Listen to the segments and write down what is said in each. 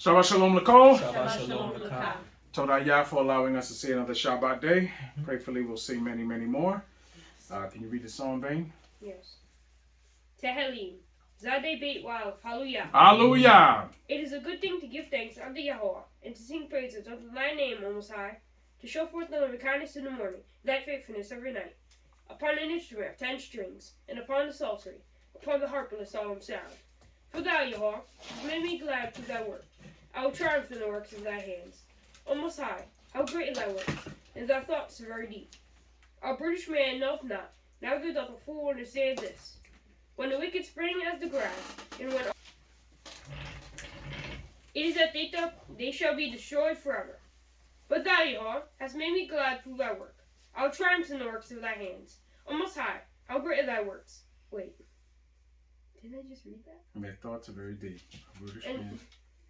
Shabbat Shalom Lakol. Shabbat Shalom Lakah. Toda Yah for allowing us to see another Shabbat day. Prayfully we'll see many, many more. Can you read the song, Bane? Yes. Tehillim. Zadeh Beit Wow. Hallelujah. Hallelujah. It is a good thing to give thanks unto Yahweh, and to sing praises unto thy name, O Most High, to show forth thy loving kindness in the morning, thy faithfulness every night. Upon an instrument of 10 strings, and upon the psaltery, upon the harp with a solemn sound. For thou, Yahweh, hast made me glad through thy work. I will triumph in the works of thy hands. O Most High, how great is thy works, and thy thoughts are very deep. Our brutish man knoweth not, neither doth a fool understand this. When the wicked spring as the grass, and when it is that they shall be destroyed forever. But thou, Yahweh, hast made me glad through thy work. I will triumph in the works of thy hands. O Most High, how great are thy works. Wait. Didn't I just read that? And their thoughts are very deep.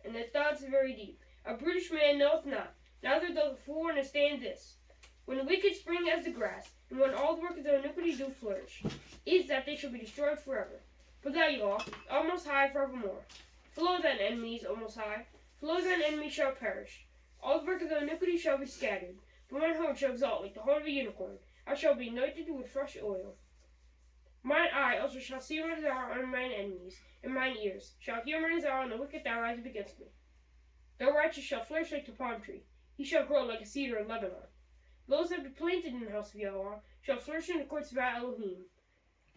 And their thoughts are very deep. A brutish man knoweth not, neither doth a fool understand this. When the wicked spring as the grass, and when all the work of their iniquity do flourish, is that they shall be destroyed forever. But thou, Yahweh, art most high forevermore. Follow thine enemies, O Most High. Follow thine enemies shall perish. All the work of their iniquity shall be scattered. But mine horn shall exalt like the horn of a unicorn. I shall be anointed with fresh oil. Mine eye also shall see my desire on mine enemies, and mine ears shall hear my desire on the wicked that rise up against me. The righteous shall flourish like the palm tree. He shall grow like a cedar in Lebanon. Those that be planted in the house of Yahweh shall flourish in the courts of our Elohim.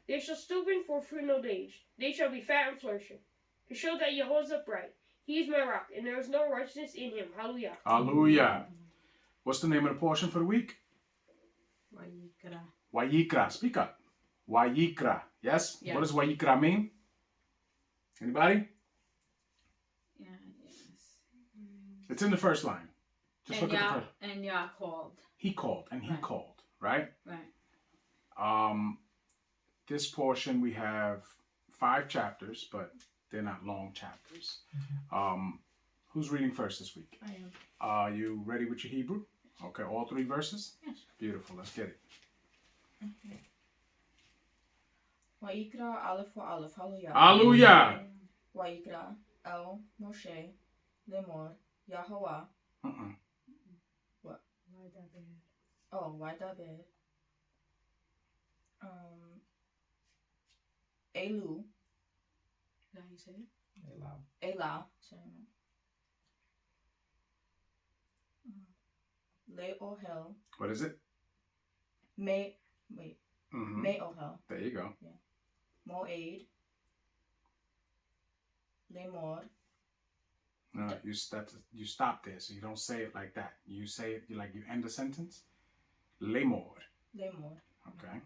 They shall still bring forth fruit in old age. They shall be fat and flourishing. To show that Yahweh is upright. He is my rock, and there is no righteousness in him. Hallelujah. Hallelujah. What's the name of the portion for the week? Wayrikra. Wayrikra. Speak up. Wayrikra. Yes? Yeah. What does Wayrikra mean? Anybody? Yeah, yes. It's in the first line. Just And look at the first. And Yah called. He called, and he Right. called, right? Right. This portion we have 5 chapters, but they're not long chapters. Who's reading first this week? I am. Are you ready with your Hebrew? Okay, all 3 verses? Yes. Beautiful, let's get it. Okay. Wayrikra Aleph for Aleph. Hallelujah. Hallelujah. Wayrikra El Moshe Lemor Yahweh. What? Oh, Wadaber. Elu. Is that how you say it? Elah. Sorry. Le Ohel. What is it? May Mm-hmm. Ohel. There you go. Moed. Lemor. No, you stop there, so you don't say it like that. You say it like you end the sentence. Lemor. Okay.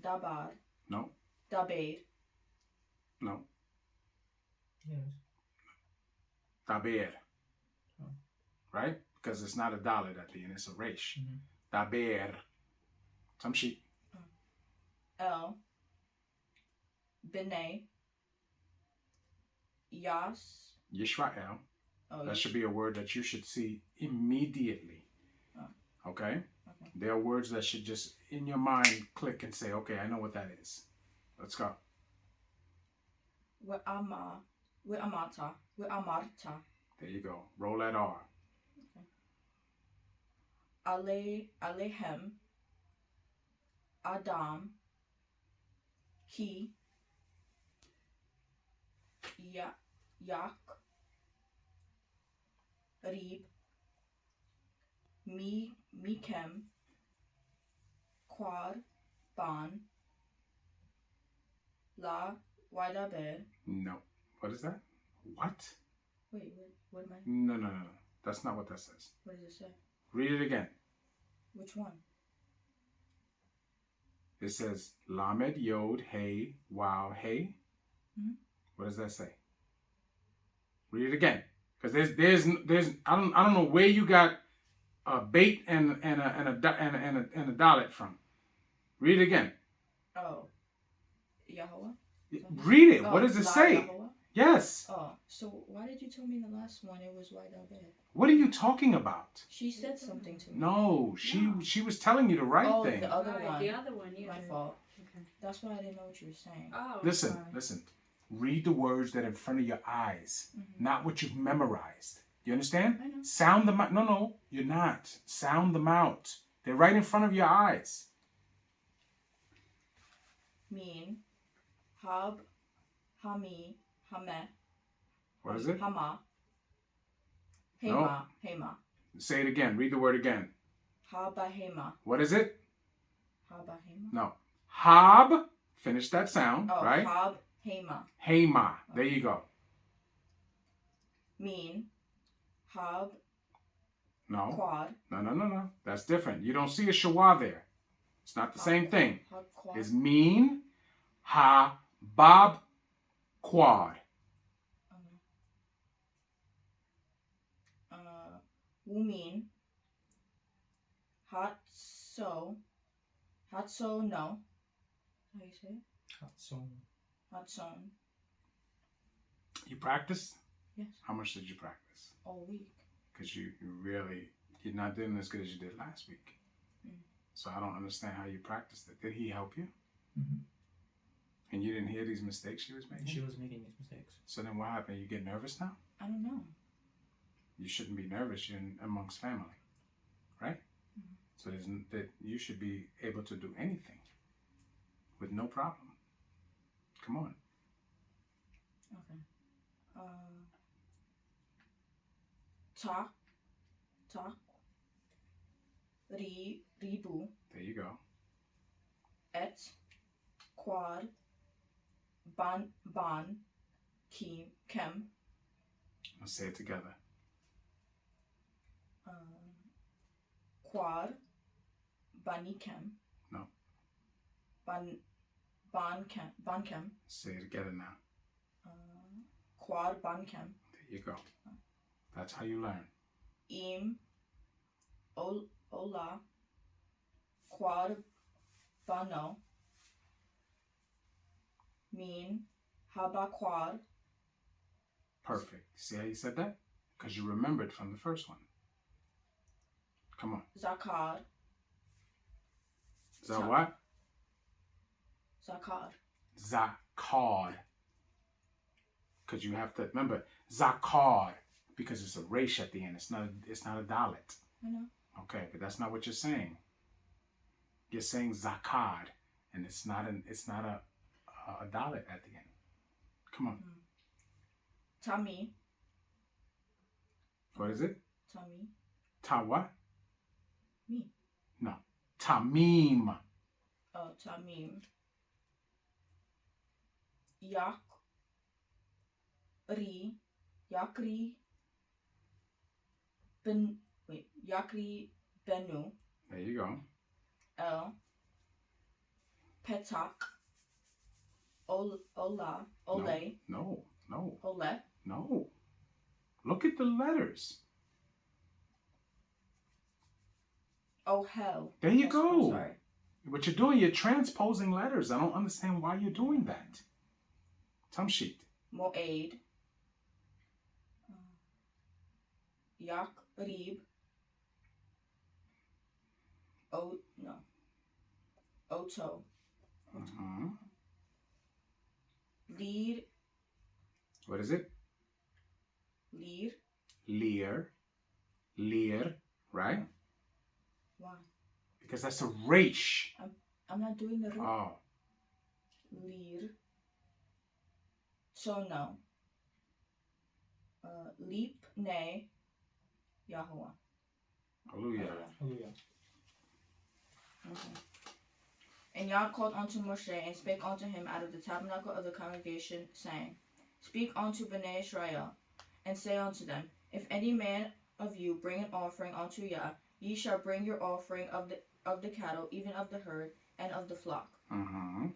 Dabar. No. Daber. No. Yes. Daber. Oh. Right? Because it's not a dalet at the end, it's a resh. Mm-hmm. Daber. Some sheep. El. B'nai. Yas. Yishrael. Oh, That should be a word that you should see immediately. Oh. Okay? Okay. There are words that should just, in your mind, click and say, okay, I know what that is. Let's go. We'amarta. There you go. Roll that R. Alehem. Adam. Ki. Yak. Rib. Mikem. Quar. Ban. La. Wadaber. No. What is that? What? Wait, what am I? No. That's not what that says. What does it say? Read it again. Which one? It says Lamed, Yod, Hey, Wow, Hey. Mm-hmm. What does that say? Read it again. Because there's I don't know where you got a bait and a dalet from. Read it again. Oh. Yahweh? Read it. Oh, What does it La say? Yahweh? Yes. Oh, so why did you tell me in the last one it was Wadaber? What are you talking about? She said something to me. No, she was telling you the right thing. The other Right, one. the other one, yeah. My fault. Okay. That's why I didn't know what you were saying. Oh, Listen, sorry. listen. read the words that are in front of your eyes, not what you've memorized. You understand? I know. Sound them out. No, you're not. Sound them out. They're right in front of your eyes. Mean. Hab. Hami. Hame. What is it? Hama. No. Hema. Hema. Say it again. Read the word again. Haba Hema. What is it? Haba Hema. No. Hab. Finish that sound, Oh, right? Hab Hema. Hema. There you go. Mean. Hab. No. Quad. No. That's different. You don't see a shawa there. It's not the same thing. Hab quad. It's mean, ha, bob, quad. Wumin. Hot so no. How you say it? Hatson. Hot son. You practiced? Yes. How much did you practice? All week. Because you're not doing as good as you did last week. So I don't understand how you practiced it. Did he help you? Mm-hmm. And you didn't hear these mistakes she was making? She was making these mistakes. So then what happened? You get nervous now? I don't know. You shouldn't be nervous. You're amongst family, right? So that you should be able to do anything with no problem. Come on. Okay. Ta. Ribu. There you go. Et. Quad. Ban. Kem. Let's say it together. Quad. Banikem. No. Bankem. Say it together now. Quad Bankem. There you go. That's how you learn. Im. Ola. Quad Bano. Mean. Haba Quad. Perfect. See how you said that? Because you remembered from the first one. Come on. Zakad. Is that what? Zakad. Zakad. Because you have to remember zakad, because it's a resh at the end. It's not a dalet. I know. Okay, but that's not what you're saying. You're saying zakad, and it's not a dalet at the end. Come on. Tami. What is it? Tami. Ta what? Me. No. Tamim. Oh, Tamim. Yakri. Yakri Benu. There you go. El. Petak. Ola. Ole. No. Ole. No. Look at the letters. Oh, hell. There you Yes, go. I'm sorry. What you're doing, you're transposing letters. I don't understand why you're doing that. Tamshit. Mo'ed. Yakrib. Oto. Uh-huh. Lead. What is it? Lead. Lear, right? Why? Because that's a resh. I'm not doing the Oh. Lead. So no. Leap. Nay. Yahuwah. Hallelujah. Hallelujah. Okay. And Yah called unto Moshe and spake unto him out of the tabernacle of the congregation, saying, Speak unto Bnei Israel, and say unto them, If any man of you bring an offering unto Yah, ye shall bring your offering of the cattle, even of the herd, and of the flock. Uh-huh.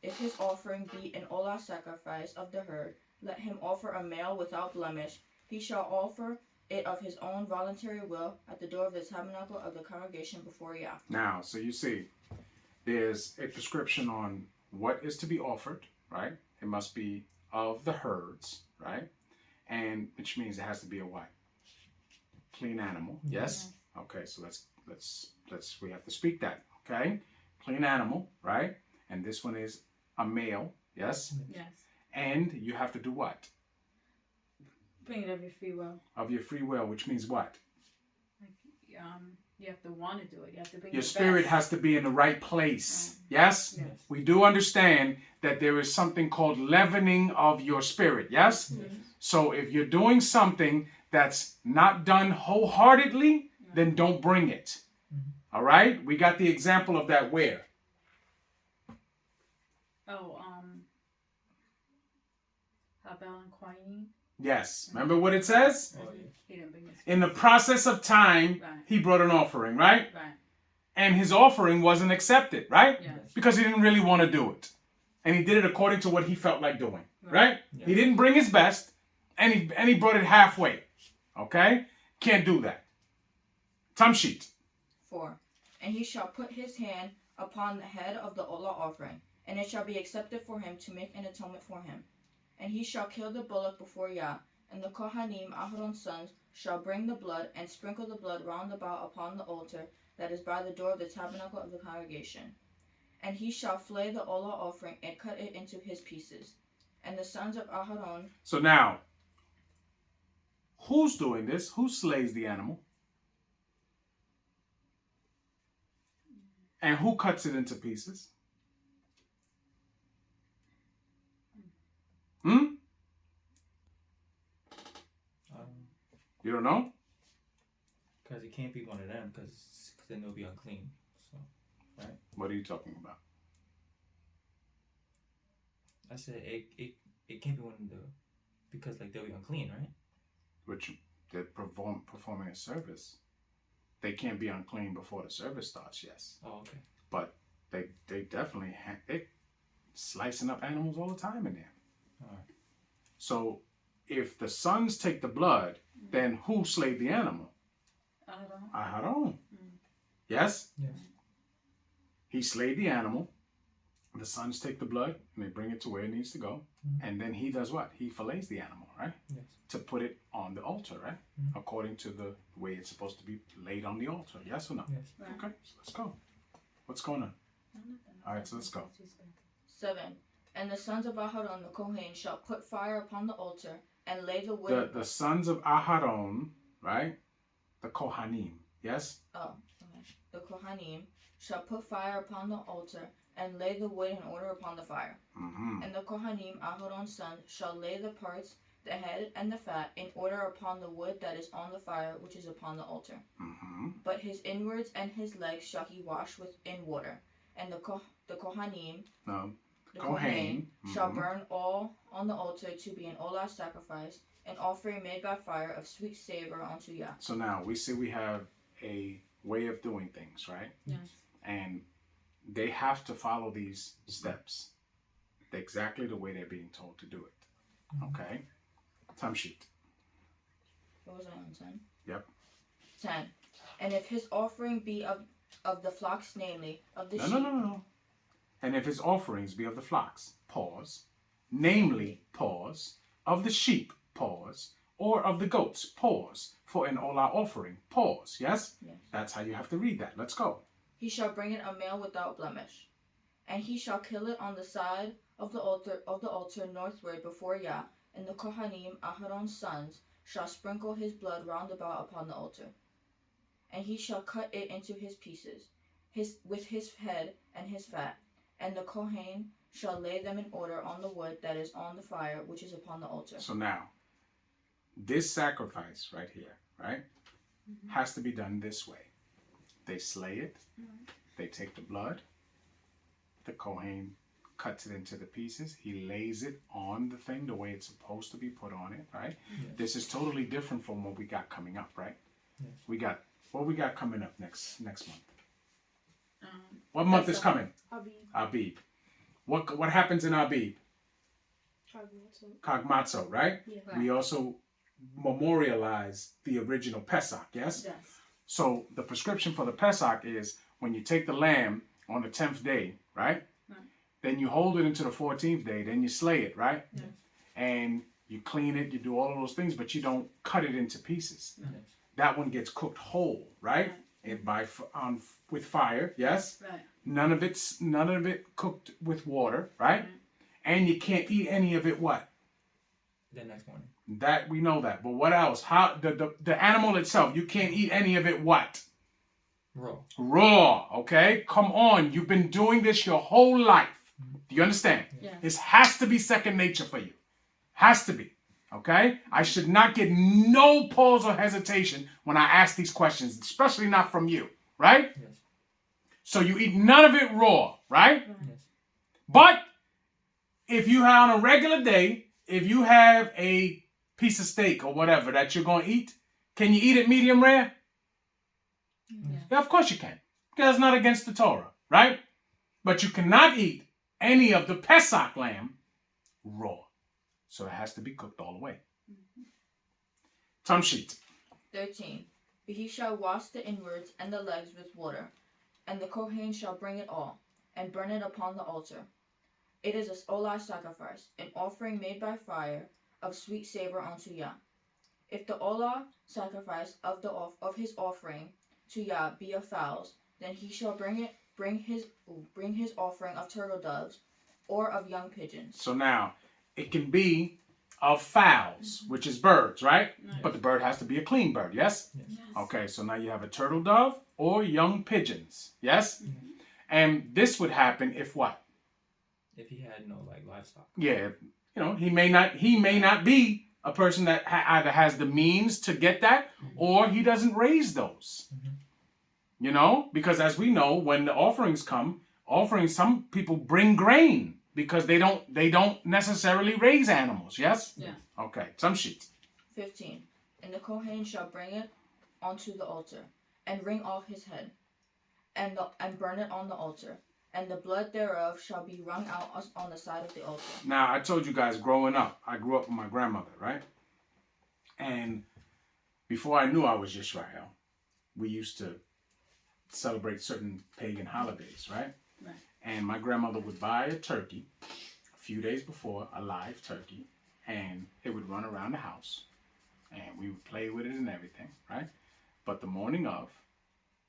If his offering be an olah sacrifice of the herd, let him offer a male without blemish. He shall offer it of his own voluntary will at the door of the tabernacle of the congregation before Yah. Now, so you see, there's a prescription on what is to be offered, right? It must be of the herds, right? And which means it has to be a what? Clean animal. Yes? Okay, so let's we have to speak that. Okay? Clean animal, right? And this one is a male, yes? Yes. And you have to do what? Bring it of your free will. Of your free will, which means what? Like, you have to want to do it. You have to bring Your your spirit best. has to be in the right place. Yes? Yes. We do understand that there is something called leavening of your spirit. Yes? So if you're doing something that's not done wholeheartedly, then don't bring it. All right? We got the example of that where? Oh, Habel and Quine. Yes. Remember what it says? Oh, yeah. He didn't bring his In the process of time, Right. he brought an offering, right? Right. And his offering wasn't accepted, right? Yes. Because he didn't really want to do it. And he did it according to what he felt like doing, right? Yeah. He didn't bring his best, and he brought it halfway. Okay? Can't do that. Time sheet. 4. And he shall put his hand upon the head of the Olah offering, and it shall be accepted for him to make an atonement for him. And he shall kill the bullock before Yah, and the Kohanim, Aharon's sons, shall bring the blood and sprinkle the blood round about upon the altar that is by the door of the tabernacle of the congregation. And he shall flay the Olah offering and cut it into his pieces. And the sons of Aharon. So now, who's doing this? Who slays the animal? And who cuts it into pieces? You don't know? Because it can't be one of them, because then they'll be unclean. So, right? What are you talking about? I said it can't be one of the, because like they'll be unclean, right? Which they're performing a service. They can't be unclean before the service starts, yes. Oh, okay. But they definitely they slicing up animals all the time in there. All right. So if the sons take the blood, then who slayed the animal? Aharon. Yes? Yes. He slayed the animal. The sons take the blood and they bring it to where it needs to go. And then he does what? He fillets the animal, right? Yes. To put it on the altar, right? According to the way it's supposed to be laid on the altar. Yes or no? Yes. Okay, so let's go. What's going on? All right, so let's go. 7. And the sons of Aharon the Kohen shall put fire upon the altar and lay the wood. The sons of Aharon, right? The Kohanim, yes? Oh, okay. The Kohanim shall put fire upon the altar and lay the wood in order upon the fire. Mm-hmm. And the Kohanim, Aharon's son, shall lay the parts, the head and the fat, in order upon the wood that is on the fire, which is upon the altar. Mm-hmm. But his inwards and his legs shall he wash in water. And the Kohanim, No. the Kohen, Kohen, shall mhm. burn all on the altar to be an olah sacrifice, an offering made by fire of sweet savor unto Yah. So now we see we have a way of doing things, right? Yes. And they have to follow these steps exactly the way they're being told to do it. Okay? Time sheet. What was I on 10? Yep. 10. And if his offering be of the flocks, namely, of the sheep. No. And if his offerings be of the flocks, pause, namely, pause, of the sheep, pause, or of the goats, pause, for an olah offering, pause, yes? Yes. That's how you have to read that. Let's go. He shall bring it a male without blemish. And he shall kill it on the side of the altar northward before Yah, and the Kohanim, Aharon's sons, shall sprinkle his blood round about upon the altar. And he shall cut it into his pieces, with his head and his fat, and the Kohen shall lay them in order on the wood that is on the fire, which is upon the altar. So now, this sacrifice right here, right, has to be done this way. They slay it. They take the blood. The Kohen cuts it into the pieces. He lays it on the thing the way it's supposed to be put on it, right? Yes. This is totally different from what we got coming up, right? Yes. What we got coming up next month. Um, What month is That's coming? Abib. Abib. What happens in Abib? Kagmatsu. Kagmatso, right? Yeah. We also memorialize the original Pesach, yes? yes. So the prescription for the Pesach is when you take the lamb on the 10th day, right? Right. Then you hold it until the 14th day, then you slay it, right? Yes. And you clean it, you do all of those things, but you don't cut it into pieces. Yes. That one gets cooked whole, right? With fire, yes? Right. None of it cooked with water, right? And you can't eat any of it what? The next morning. That we know that. But what else? How the animal itself, you can't eat any of it what? Raw. Raw, okay? Come on. You've been doing this your whole life. Do you understand? Yeah. This has to be second nature for you. Has to be. Okay? I should not get no pause or hesitation when I ask these questions, especially not from you. Right? Yes. So you eat none of it raw, right? Yes. But if you have on a regular day, if you have a piece of steak or whatever that you're going to eat, can you eat it medium rare? Yeah, of course you can. Because it's not against the Torah, right? But you cannot eat any of the Pesach lamb raw. So it has to be cooked all the way. Time sheet. 13. But he shall wash the inwards and the legs with water, and the Kohen shall bring it all, and burn it upon the altar. It is a olah sacrifice, an offering made by fire, of sweet savor unto Yah. If the olah sacrifice of his offering to Yah be of fowls, then he shall bring his offering of turtle doves, or of young pigeons. So now, it can be of fowls, which is birds, right? Nice. But the bird has to be a clean bird, yes? Yes. Okay, so now you have a turtle dove or young pigeons, yes? And this would happen if what? If he had no like livestock. Yeah, you know, he may not be a person that either has the means to get that or he doesn't raise those. You know, because as we know, when the offerings come, some people bring grain because they don't necessarily raise animals, yes? Yeah. Okay, some sheets. 15. And the Kohen shall bring it onto the altar, and wring off his head, and burn it on the altar, and the blood thereof shall be wrung out on the side of the altar. Now, I told you guys growing up, I grew up with my grandmother, right? And before I knew I was Yisrael, we used to celebrate certain pagan holidays, right? Right. And my grandmother would buy a turkey a few days before, a live turkey, and it would run around the house, and we would play with it and everything, right? But the morning of,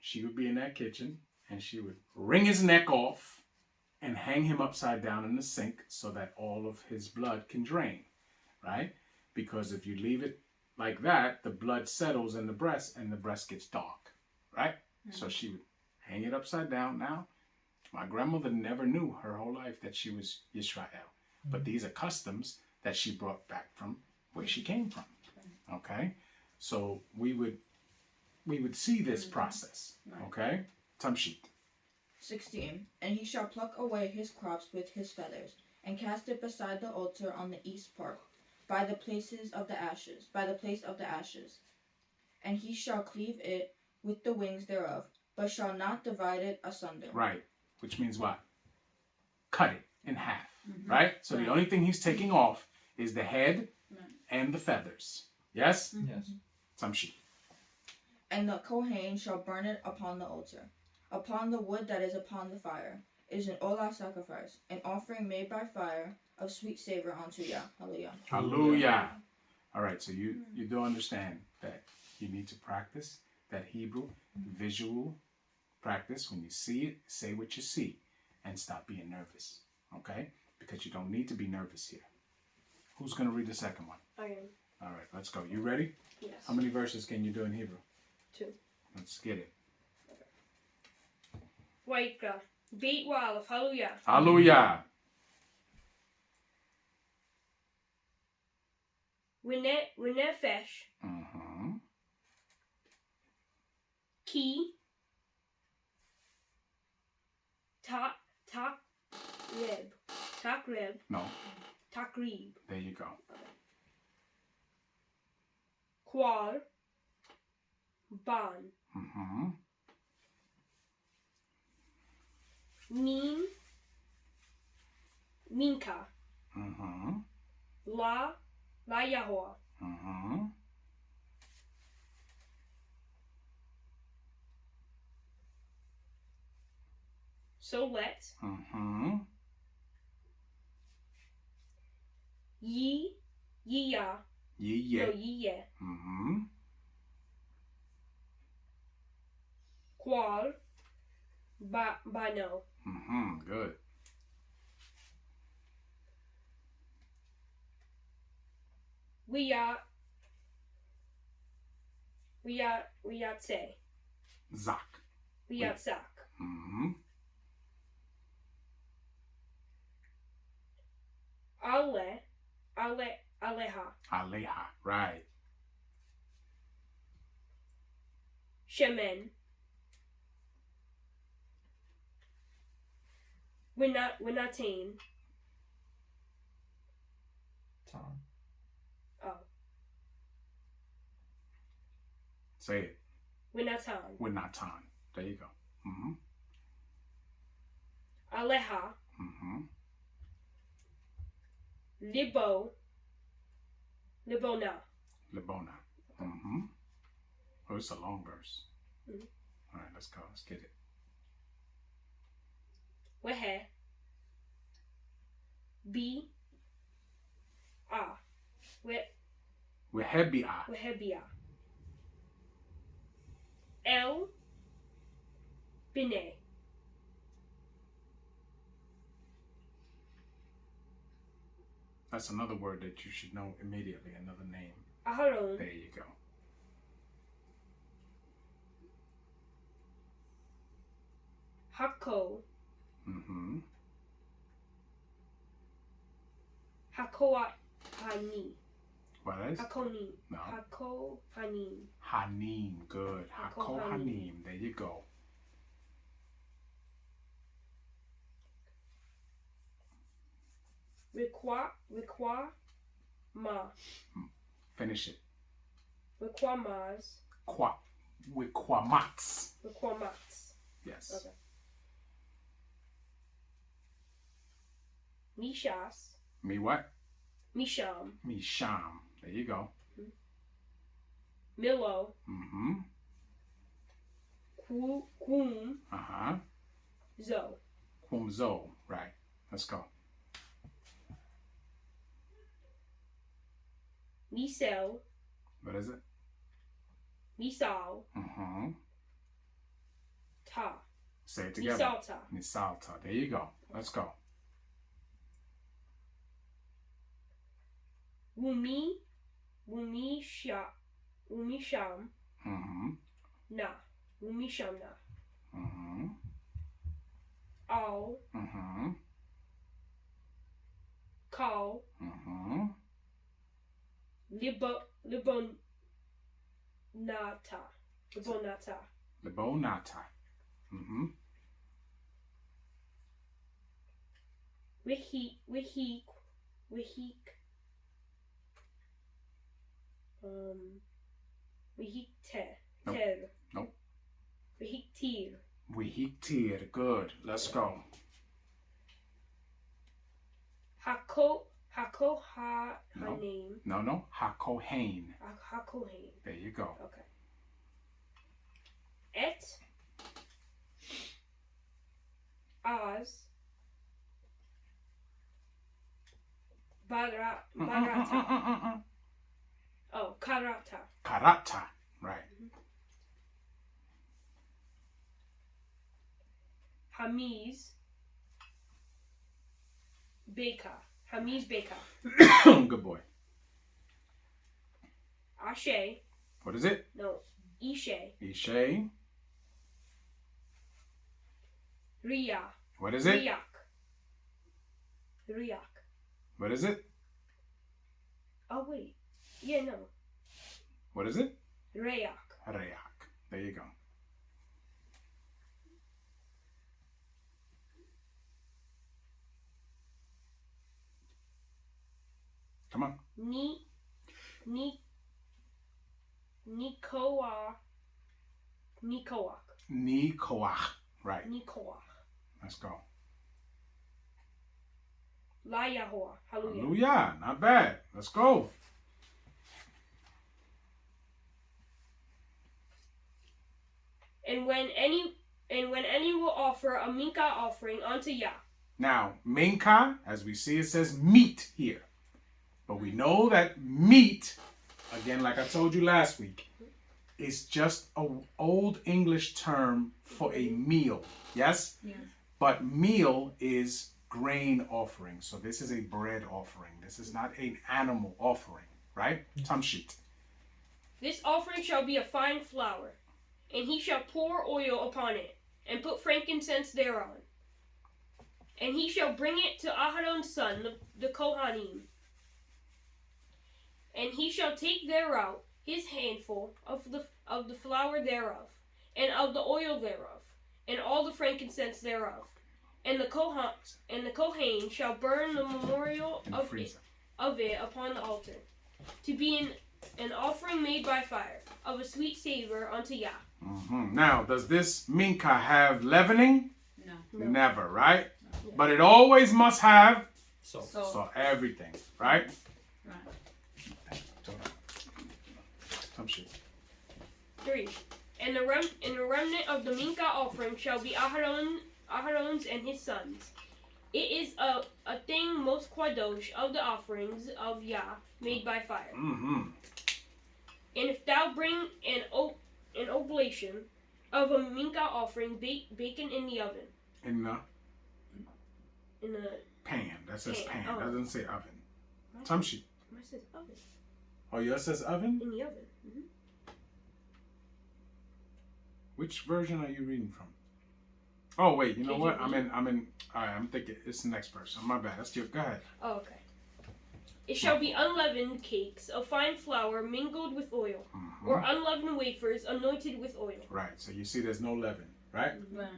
she would be in that kitchen, and she would wring his neck off and hang him upside down in the sink so that all of his blood can drain, right? Because if you leave it like that, the blood settles in the breast and the breast gets dark, right? So she would hang it upside down. Now, my grandmother never knew her whole life that she was Yisrael. But these are customs that she brought back from where she came from, okay? So we would see this process, okay? Tamshit. 16. And he shall pluck away his crops with his feathers, and cast it beside the altar on the east part, by the place of the ashes. And he shall cleave it with the wings thereof, but shall not divide it asunder. Right, which means what? Cut it in half, right? So the only thing he's taking off is the head and the feathers. Yes? Yes. Tamshit. And the Kohen shall burn it upon the altar, upon the wood that is upon the fire. It is an olah sacrifice, an offering made by fire, of sweet savor unto Yah. Hallelujah. Hallelujah. All right, so you do understand that you need to practice that Hebrew visual practice. When you see it, say what you see and stop being nervous, okay? Because you don't need to be nervous here. Who's going to read the second one? I am. All right, let's go. You ready? Yes. How many verses can you do in Hebrew? 2. Let's get it. Wayrikra. Beit Wa'alef. Hallelujah. Hallelujah. Winefesh. Mm-hmm. Ki. Takrib. No, Takrib. there you go. Quar. Ban. Mm-hmm. Minka. Mm-hmm. La Yahweh. Mm-hmm. So let Mm-hmm. Ye Ya. Yeah. No, Ye. Mm-hmm. Qual Bano. Mm-hmm. Good. Wiyatse. Zak. Wiyatzak. Mm-hmm. Aleha. Aleha. Right. Shemen. Winatain. Tom. Say it. Winatan. Winatan. There you go. Mm-hmm. Aleha. Mm-hmm. Libona. Libona. Mm-hmm. Oh, it's a long verse. Mhm. All right, let's go. Let's get it. Wehe. B. Ah. Wehebia. Wehebia. El. Bine. That's another word that you should know immediately. Another name. Aharon. There you go. Hako. Mm-hmm. Hakohani. What is? Hakoni. No. Hakohanim. Hanim. Good. Hakohanim. Hakohanim. There you go. Requa ma. Finish it. Requamas. Wiquamats. Requamats. Yes. Okay. Mishas. Me what? Misham. Misham. There you go. Milo. Mm-hmm. Quum. Uh-huh. Zo. Quumzo. Right. Let's go. Misel. What is it? Misal. Mm-hmm. Ta. Say it together. Misalta. Misalta. There you go. Let's go. Wumisham. Mm-hmm. Na. Wumisham na. Mm-hmm. Al. Mm-hmm. Kal. Mm-hmm. Libonata. Libonata. Mm-hmm. Wihik. Wihikter. Nope. Nope. Wihiktir. Wihiktir. Good. Let's go. Hakohanim. No. Hakohain. Hakohain. There you go. Okay. Et. Az. Barata. Oh, karata. Karata. Right. Hamiz. Baker. Hamiz Baker. Good boy. Ashe. What is it? No. Ishe. Ishe. Ria. What is it? Riak. What is it? Oh, wait. Yeah, no. What is it? Rayak. Rayak. There you go. Come on. Nikoak. Nikoach. Right. Nikoak. Let's go. La Yahweh. Hallelujah. Hallelujah. Not bad. Let's go. And when any will offer a minka offering unto Yah. Now, minka, as we see, it says meat here. But we know that meat, again, like I told you last week, is just an old English term for a meal. Yes? Yes. But meal is grain offering. So this is a bread offering. This is not an animal offering. right? Tamshit. This offering shall be a fine flour, and he shall pour oil upon it, and put frankincense thereon. And he shall bring it to Aharon's son, the Kohanim. And he shall take thereout his handful of the flour thereof, and of the oil thereof, and all the frankincense thereof. And the Kohen shall burn the memorial of it upon the altar, to be an offering made by fire, of a sweet savor unto Yah. Mm-hmm. Now, does this minka have leavening? No. No. Never, right? But it always must have So so everything, right? Right. Some shit. 3. And the remnant of the minka offering shall be Aharon's and his sons. It is a thing most kadosh of the offerings of Yah made by fire. Mm-hmm. And if thou bring an oblation of a minka offering baken in the oven. In the In the pan. That says pan. Pan. Oh. That doesn't say oven. Some shit. Mine says oven. Oh, yours says oven? In the oven. Mm-hmm. Which version are you reading from? Oh wait, you know what? KJV. I'm in. Alright, I'm thinking it's the next verse. My bad. That's your. Go ahead. Oh, okay. It shall be unleavened cakes of fine flour mingled with oil, Mhm. or unleavened wafers anointed with oil. Right. So you see, there's no leaven, right? Right.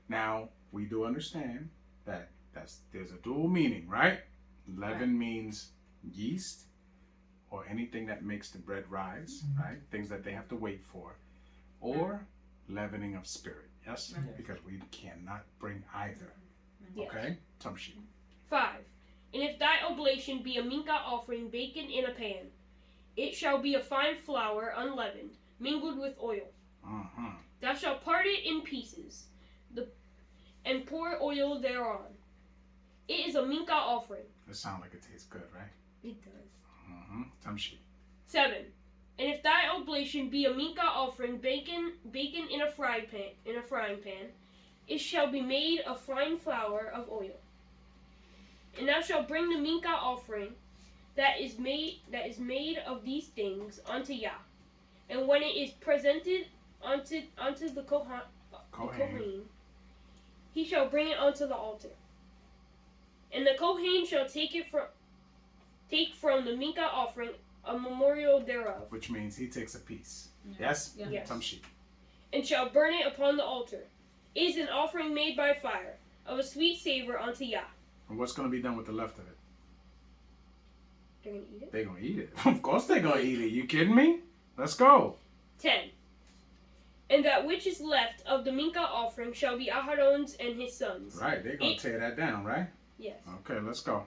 Now we do understand that there's a dual meaning, right? Leaven means yeast or anything that makes the bread rise, right? Things that they have to wait for, or leavening of spirit. Yes, Right. because we cannot bring either. Yes. Okay, Tamshi. 5. And if thy oblation be a minka offering baken in a pan, it shall be a fine flour unleavened, mingled with oil. Mm-hmm. Thou shalt part it in pieces, and pour oil thereon. It is a minka offering. It sounds like it tastes good, right? It does. Mm-hmm. Tamshi. 7. And if thy oblation be a minka offering baken in a frying pan, it shall be made of fine flour of oil. And thou shalt bring the minka offering that is made of these things unto Yah. And when it is presented unto the Kohen, he shall bring it unto the altar. And the Kohen shall take from the minka offering a memorial thereof, Which means he takes a piece. Yeah. Yes? Yeah. Yes. Tamshi. and shall burn it upon the altar. It is an offering made by fire, of a sweet savor unto Yah. And what's going to be done with the left of it? They're going to eat it. They're going to eat it. Of course they're going to eat it. You kidding me? Let's go. 10. And that which is left of the minka offering shall be Aharon's and his sons. Right, they're going to tear that down, right? Yes. Okay, let's go.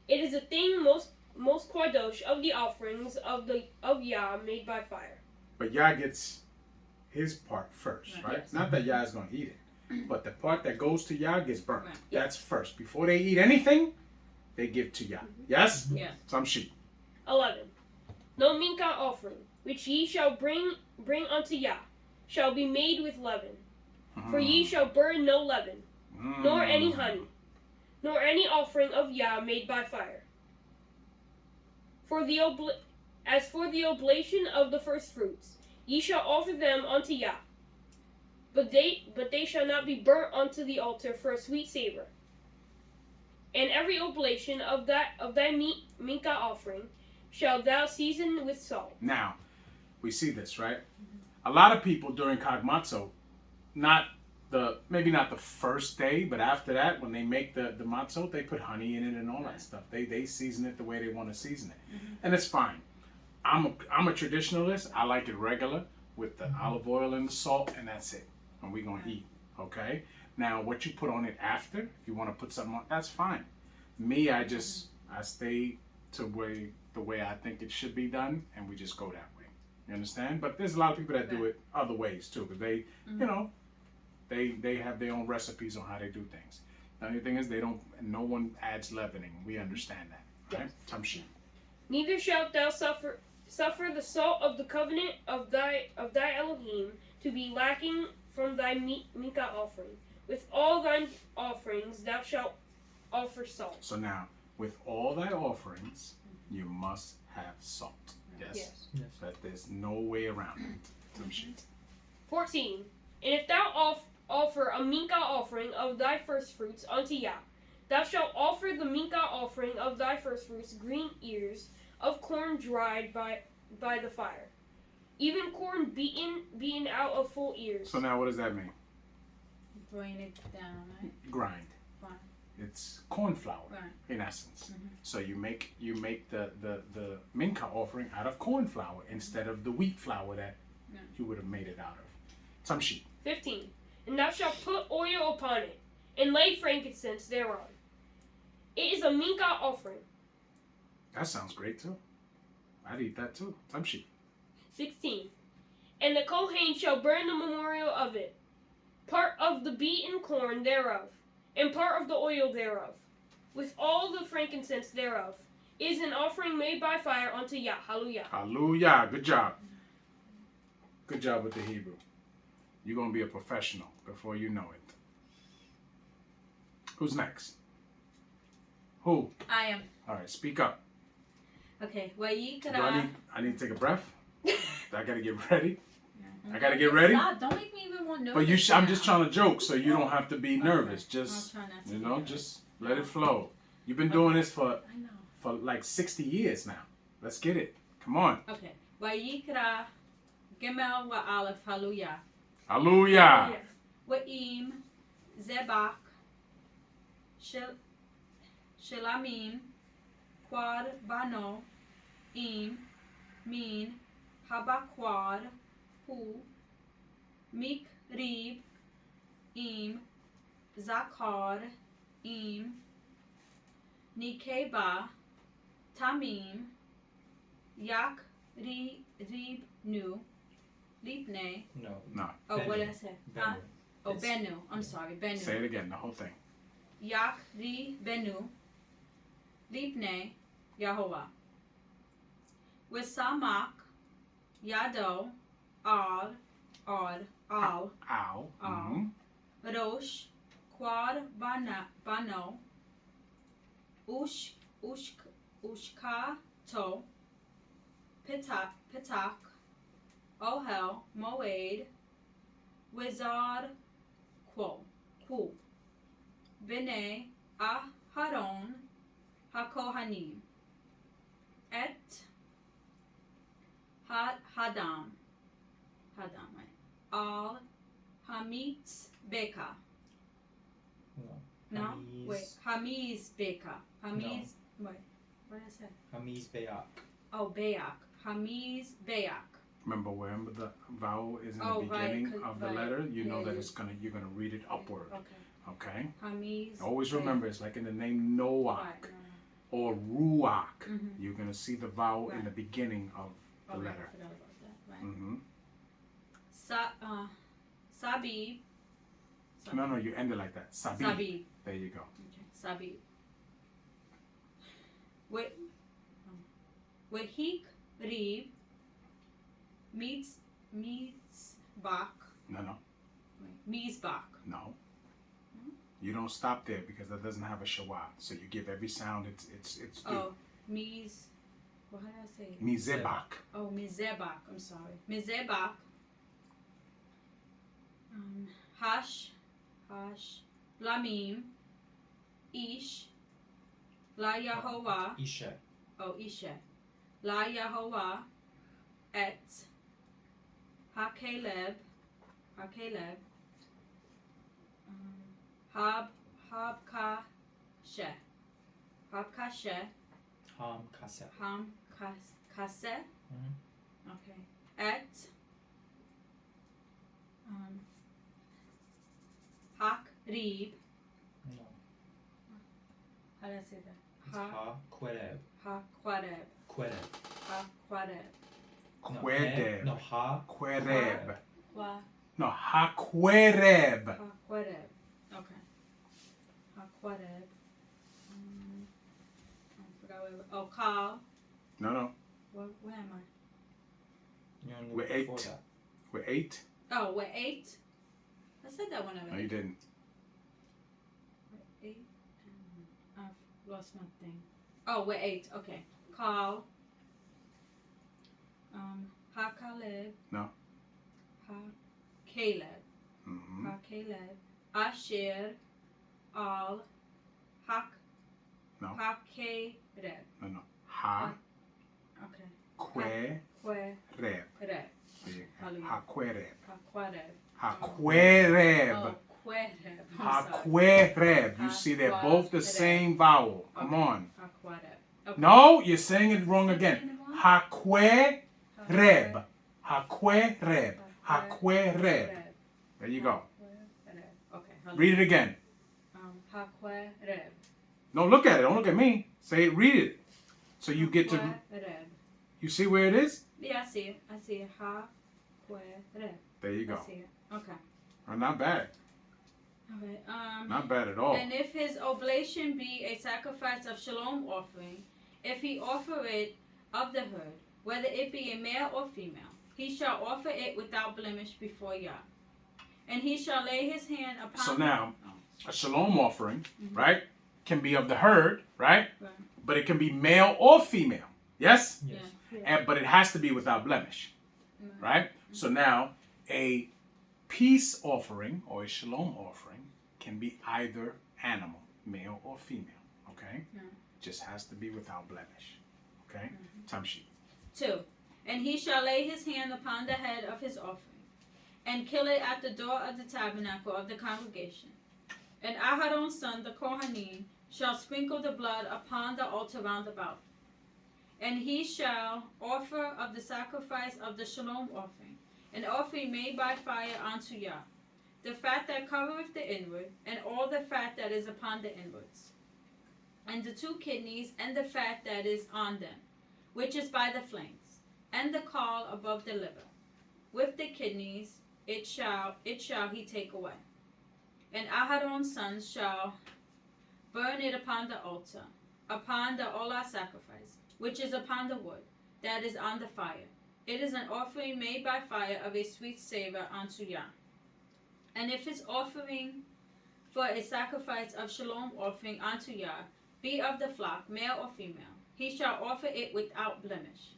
It is a thing most kadosh of the offerings of Yah made by fire. But Yah gets his part first, Right. right? Yes. Not that Yah is going to eat it, but the part that goes to Yah gets burnt. Right. That's first. Before they eat anything, they give to Yah. Yes? Yeah. Mm-hmm. Some sheep. 11. No minka offering, which ye shall bring unto Yah, shall be made with leaven. For ye shall burn no leaven, nor any honey, nor any offering of Yah made by fire. As for the oblation of the first fruits, ye shall offer them unto Yah. But they shall not be burnt unto the altar for a sweet savor. And every oblation of thy minka offering shall thou season with salt. Now, we see this, right? A lot of people during Kagmatso, maybe not the first day, but after that, when they make the matzo, they put honey in it and all that stuff. They season it the way they want to season it, and it's fine. I'm a traditionalist. I like it regular with the olive oil and the salt, and that's it. And we're gonna eat, okay? Now, what you put on it after, if you want to put something on, that's fine. Me, I stay to the way I think it should be done, and we just go that way. You understand? But there's a lot of people that do it other ways too, because they, you know, they have their own recipes on how they do things. The only thing is no one adds leavening. We understand that, right? Tamshi. Neither shalt thou suffer the salt of the covenant of thy Elohim to be lacking from thy minka offering. With all thine offerings thou shalt offer salt. So now, with all thy offerings, you must have salt. Yes. Yes. Yes. That there's no way around it. Tamshi. 14. And if thou offer a mincha offering of thy firstfruits unto Yah, thou shalt offer the mincha offering of thy firstfruits green ears of corn dried by the fire, even corn beaten out of full ears. So now what does that mean? Bring it down, right? Grind. Grind. It's corn flour Right. in essence. Mhm. So you make the mincha offering out of corn flour instead of the wheat flour that Yeah. you would have made it out of. Tamshi. 15. And thou shalt put oil upon it, and lay frankincense thereon. It is a mincha offering. That sounds great too. I'd eat that too. Tamshi. 16. And the Kohen shall burn the memorial of it, part of the beaten corn thereof, and part of the oil thereof, with all the frankincense thereof. It is an offering made by fire unto Yah. Hallelujah. Hallelujah. Good job. Good job with the Hebrew. You're going to be a professional before you know it. Who's next? Who? I am. All right, speak up. Okay. Do Wayrikra. I need to take a breath? I got to get ready. Yeah. I gotta get ready? Stop. Don't make me even more nervous. But you I'm now. just trying to joke so you don't have to be nervous. Okay. Just, I'll try not to you be know, nervous. just let it flow. You've been doing this I know. for like 60 years now. Let's get it. Come on. Okay. Wayrikra. Gimel wa Aleph. Hallelujah. Hallelujah. Wa'im. Zebach. Shelamim. Quad Bano. Im. Min. Habaquad. Hu. Mikrib. Im. Zakar. Im. Nikeba. Tamim. Yak. Ribnu. Lipne. No. No. Oh, Benu. what did I say? Huh? Benu. Oh, It's- Benu. I'm sorry, Benu. Say it again, the whole thing. Yak Benu. Lipne. Yahovah. Wisamak. Yado. Al. Al. Ow. Al. Mhm. Rosh. Quad Bano. Ushka. To. Pitak. Ohel. Moed. Wizard. Ku. B'nai Aharon HaKohanim. Et Hadam. Right. Al Hamitz Beka. No? Hamiz. Wait. Hamiz Beka. Hamiz. Wait. What did I say? Hamiz Beyak. Oh, Bayak. Hamiz Bayak. Remember, wherever the vowel is in Oh, the right, beginning 'cause- of the right. letter, you know Yeah, that yeah. you're gonna read it upward. Okay. Okay? Hamiz. Always Bayak. remember, it's like in the name Noach Right. or Ruach. Mm-hmm. You're gonna see the vowel in Right. the beginning of the Oh, right, letter. I forgot about that. Right. Mm-hmm. Sabib. No, you end it like that. Sabi. Sabib. There you go. Okay. Sabib. Wehik Rib. Mitzbach. No. Mizbach. No. You don't stop there because that doesn't have a shawah. So you give every sound it's due. Oh, Miz. What did I say? Mizebach. Oh, Mizebach. I'm sorry. Mizebach. Hash. Lamim. Ish. La Yahovah. Isha. Oh, Isha. La Yahovah. Et. Hakaleb. Habkasheh. Ham Kaseh. Kaseh. Mhm. Okay. Et. Hakrib. No. How did I say that? It's Ha Quereb. Hakwareb. Quereb. Hakwareb. Quereb. No, Ha. Quereb. Qua. No, Hakwereb. Hakwareb. Okay. Hakwareb. I forgot where. Oh, Kal. No. Where am I? You're on the We're before 8. that. We're 8. Oh, we're 8. I said that one No, already. you didn't. We're 8. I've lost my thing. Oh, we're 8. Okay. Kal. Ha-Kaleb. No. Ha-Caleb. Mm-hmm. Ha-Caleb. Asher. Al. Hak. No. Ha-Kereb. No. Ha. Okay. Que. Kwereb. Reb. Hallelujah. Ha-Kwereb. Ha-Kwereb. Ha-Kwereb. Oh, Kwereb. I'm sorry. Ha-Kwereb. You see, they're both the same vowel. Come Okay. on. Ha-Kwereb. Okay. No, you're saying it wrong Saying again. it wrong? Ha-Kwereb. Ha-Kwereb. Ha-Kwereb. There you go. Okay. Read it again. Ha-Kwereb. No, look at it. Don't look at me. Say it. Read it. So you get to. Ha-Kwereb. You see where it is? Yeah, I see it. I see it. Ha-Kwereb. There you go. I see it. Okay. Not bad. Okay. Not bad at all. And if his oblation be a sacrifice of shalom offering, if he offer it of the herd, whether it be a male or female, he shall offer it without blemish before Yah. And he shall lay his hand upon. So now, a shalom offering, right, can be of the herd, right? Right. But it can be male or female. Yes? Yes. Yeah. But it has to be without blemish, right? So now, a peace offering or a shalom offering can be either animal, male or female, okay? Yeah. Just has to be without blemish, okay? Time sheet. 2. And he shall lay his hand upon the head of his offering, and kill it at the door of the tabernacle of the congregation. And Aharon's son, the Kohanim, shall sprinkle the blood upon the altar round about. And he shall offer of the sacrifice of the shalom offering, an offering made by fire unto Yah, the fat that covereth the inward, and all the fat that is upon the inwards, and the 2 kidneys, and the fat that is on them, which is by the flanks, and the caul above the liver. With the kidneys it shall he take away. And Aharon's sons shall burn it upon the altar, upon the olah sacrifice, which is upon the wood, that is on the fire. It is an offering made by fire of a sweet savor unto Yah. And if his offering for a sacrifice of shalom offering unto Yah be of the flock, male or female, he shall offer it without blemish.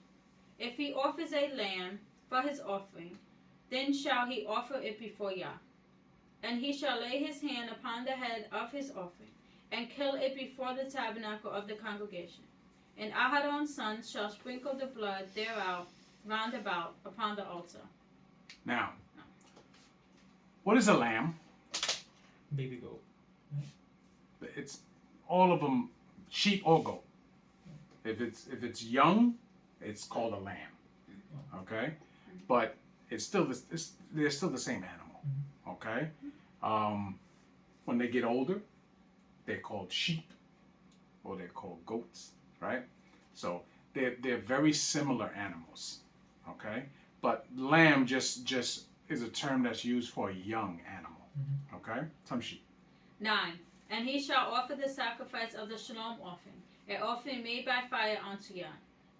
If he offers a lamb for his offering, then shall he offer it before Yah. And he shall lay his hand upon the head of his offering, and kill it before the tabernacle of the congregation. And Aharon's sons shall sprinkle the blood thereof round about upon the altar. Now, what is a lamb? Baby goat. It's all of them, sheep or goat. If it's young, it's called a lamb. Okay, but they're still the same animal. Okay, when they get older, they're called sheep or they're called goats. Right, so they're very similar animals. Okay, but lamb just is a term that's used for a young animal. Okay, some sheep. 9. And he shall offer the sacrifice of the shalom offering, an offering made by fire unto Yah,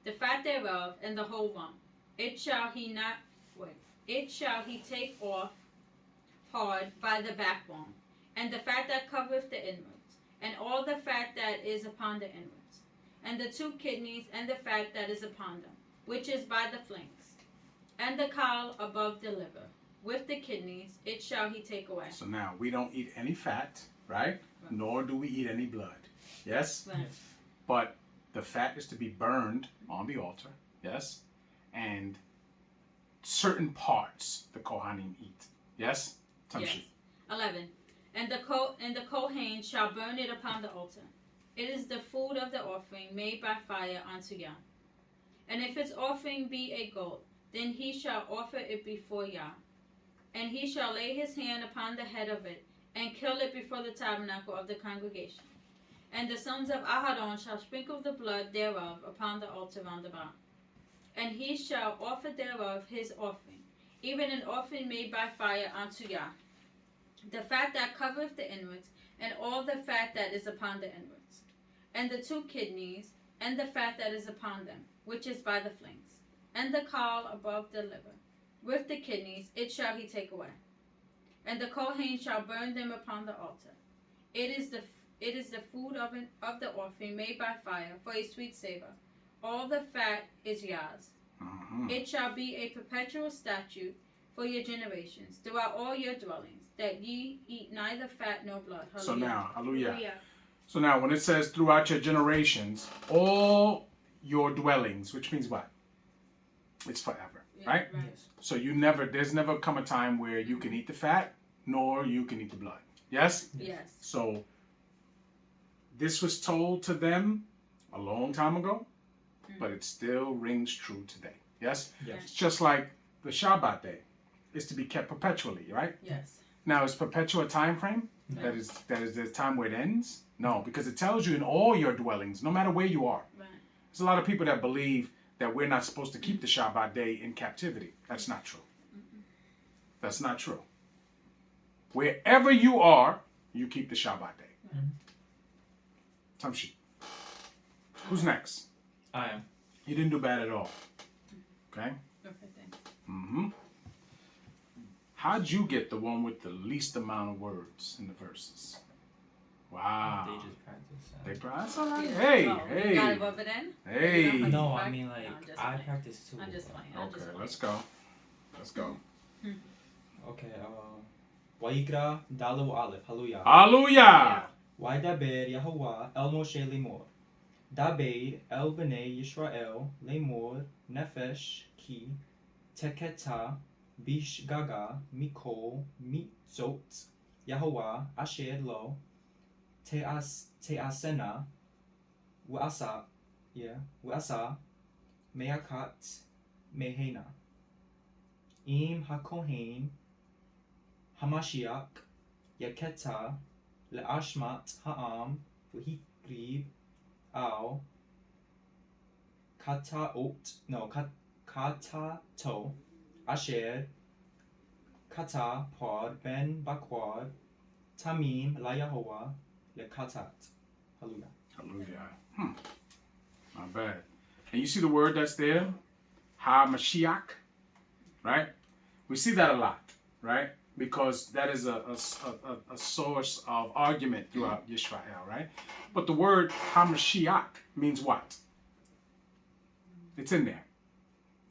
the fat thereof, and the whole lump. It shall he take off hard by the backbone, and the fat that covereth the inwards, and all the fat that is upon the inwards, and the 2 kidneys, and the fat that is upon them, which is by the flanks, and the caul above the liver. With the kidneys it shall he take away. So now we don't eat any fat, right? Nor do we eat any blood. Yes? Right. But the fat is to be burned on the altar. Yes? And certain parts the Kohanim eat. Yes? Yes. 11. And the Kohen shall burn it upon the altar. It is the food of the offering made by fire unto Yah. And if its offering be a goat, then he shall offer it before Yah. And he shall lay his hand upon the head of it, and kill it before the tabernacle of the congregation. And the sons of Aharon shall sprinkle the blood thereof upon the altar round about. And he shall offer thereof his offering, even an offering made by fire unto Yah, the fat that covereth the inwards, and all the fat that is upon the inwards, and the 2 kidneys, and the fat that is upon them, which is by the flanks, and the caul above the liver. With the kidneys it shall he take away. And the Kohen shall burn them upon the altar. It is the food of the offering made by fire for a sweet savor. All the fat is Yah's. Mhm. It shall be a perpetual statute for your generations throughout all your dwellings, that ye eat neither fat nor blood. So Hallelujah. now, hallelujah. Hallelujah. So now, when it says throughout your generations, all your dwellings, which means what? It's forever, Yeah, right? Yes. So there's never come a time where you can eat the fat, nor you can eat the blood. Yes? Yes. So this was told to them a long time ago, but it still rings true today. Yes? Yes. It's just like the Shabbat day is to be kept perpetually, right? Yes. Now, is perpetual a time frame? No. That is the time where it ends? No, because it tells you in all your dwellings, no matter where you are. Right. There's a lot of people that believe that we're not supposed to keep the Shabbat day in captivity. That's not true. That's not true. Wherever you are, you keep the Shabbat day. Tamshi. Who's next? I am. You didn't do bad at all. Okay? Okay, thanks. Mm-hmm. How'd you get the one with the least amount of words in the verses? Wow. They just practice. They that's all right. Yeah. Hey, Oh, hey. You gotta rub it in? Hey. You don't No, have to I mean practice? like No, I'm just I playing. practice too. I'm just playing. I'm Okay, just playing. let's go. Let's go. Okay. Wayrikra Dalu Aleph. Hallelujah. Hallelujah. Waydaber Yahuwah El Moshe Lemor. Daber El Bnei Yisrael Lemor Nefesh Ki Teketa Bish Gaga Mikol Mitzot Yahuwah Asher Lo Teasena Uasa Meakat Mehena Im HaKohen Hamashiach Yaketa Le'ashmat Ha'am V'hikrib Al Katato Asher Kata Pod Ben Bakwad Tamim La Yahuwah Lekatat. Hallelujah. Hallelujah. Not bad. And you see the word that's there? Ha-Mashiach. Right? We see that a lot. Right? Because that is a source of argument throughout Yisrael. Right? But the word Ha-Mashiach means what? It's in there.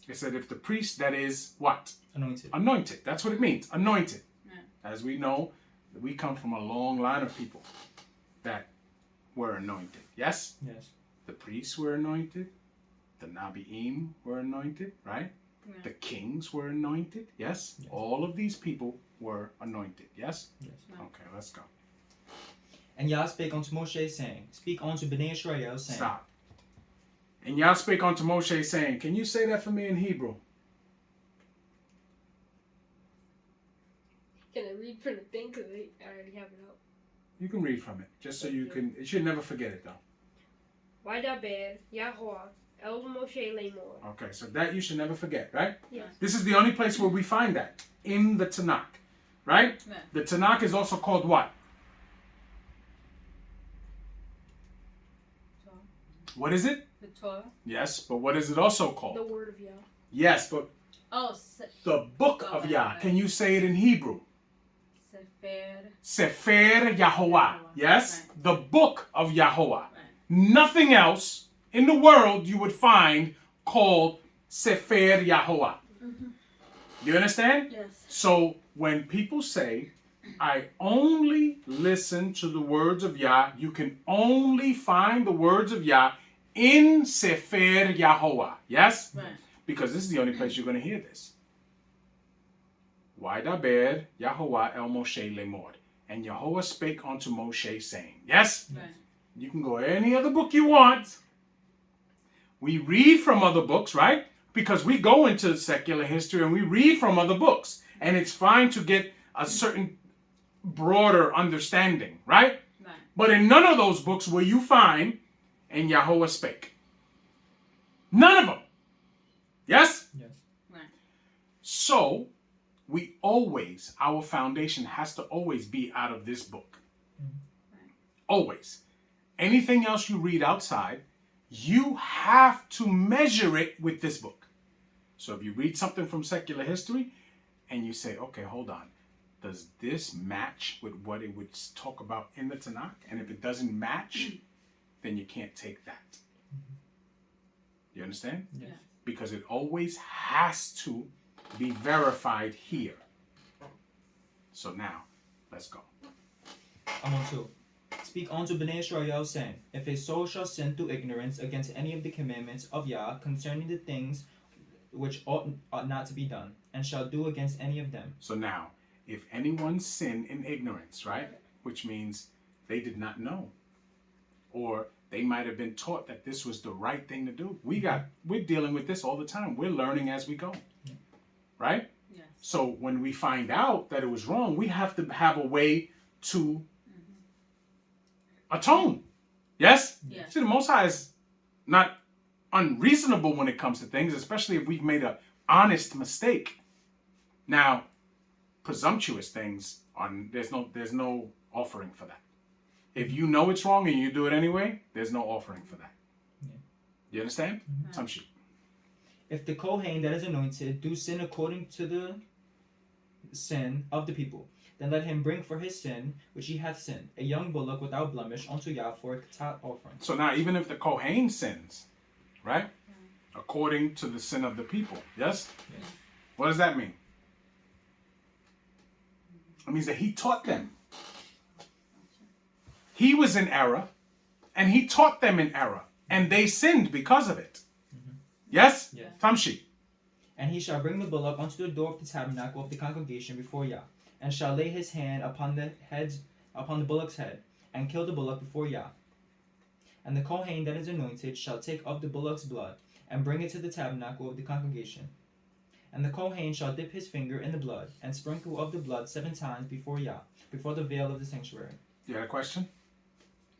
It said if the priest that is what? Anointed. Anointed. That's what it means. Anointed. Yeah. As we know, we come from a long line of people that were anointed. Yes? Yes. The priests were anointed. The Nabi'im were anointed, right? Yeah. The kings were anointed. Yes? Yes. All of these people were anointed. Yes? Yes. Okay, let's go. And Yah spake unto Moshe, saying, Speak unto Bnei Israel, saying, Stop. And Yah spake unto Moshe, saying, can you say that for me in Hebrew? Can I read from the thing? Because I already have it up. You can read from it, just so you can, you should never forget it though. Waydaber Yahuwah El Moshe Lemor. Okay, so that you should never forget, right? Yes. This is the only place where we find that, in the Tanakh, right? Yeah. The Tanakh is also called what? Torah. What is it? The Torah. Yes, but what is it also called? The word of Yah. Yes, but Oh, the book of right, Yah. right. Can you say it in Hebrew? Sefer. Sefer Yahovah. Yes? Right. The book of Yahovah. Right. Nothing else in the world you would find called Sefer Yahovah. You understand? Yes. So when people say, I only listen to the words of Yah, you can only find the words of Yah in Sefer Yahovah. Yes? Right. Because this is the only place you're going to hear this. Waydaber Yahovah El Moshe Lemor. And Yahovah spake unto Moshe, saying, yes? Right. You can go any other book you want. We read from other books, right? Because we go into secular history and we read from other books. And it's fine to get a certain broader understanding, right? Right. But in none of those books will you find, and Yahovah spake. None of them. Yes? Yes. Right. So, we always, our foundation has to always be out of this book. Right. Always. Anything else you read outside, you have to measure it with this book. So if you read something from secular history and you say, okay, hold on, does this match with what it would talk about in the Tanakh? And if it doesn't match, then you can't take that. You understand? Yes. because it always has to be verified here. So now, let's go. I'm on 2. Speak unto Bnei Israel, saying, If a soul shall sin through ignorance against any of the commandments of Yah concerning the things which ought not to be done, and shall do against any of them. So now, if anyone sin in ignorance, right? Which means they did not know. Or they might have been taught that this was the right thing to do. We're dealing with this all the time. We're learning as we go. Right? Yes. So when we find out that it was wrong, we have to have a way to atone. Yes? Yes. See, the Most High is not unreasonable when it comes to things, especially if we've made an honest mistake. Now, presumptuous things, there's no offering for that. If you know it's wrong and you do it anyway, there's no offering for that. Yeah. You understand? Some shit. If the Kohen that is anointed do sin according to the sin of the people, then let him bring for his sin, which he hath sinned, a young bullock without blemish unto Yah for a katat offering. So now, even if the Kohen sins, right? According to the sin of the people, yes? What does that mean? It means that he taught them. He was in error, and he taught them in error, and they sinned because of it. Yes? Yes. Tamshi. And he shall bring the bullock unto the door of the tabernacle of the congregation before Yah, and shall lay his hand upon the bullock's head, and kill the bullock before Yah. And the Kohen that is anointed shall take of the bullock's blood, and bring it to the tabernacle of the congregation. And the Kohen shall dip his finger in the blood, and sprinkle of the blood 7 times before Yah, before the veil of the sanctuary. You had a question?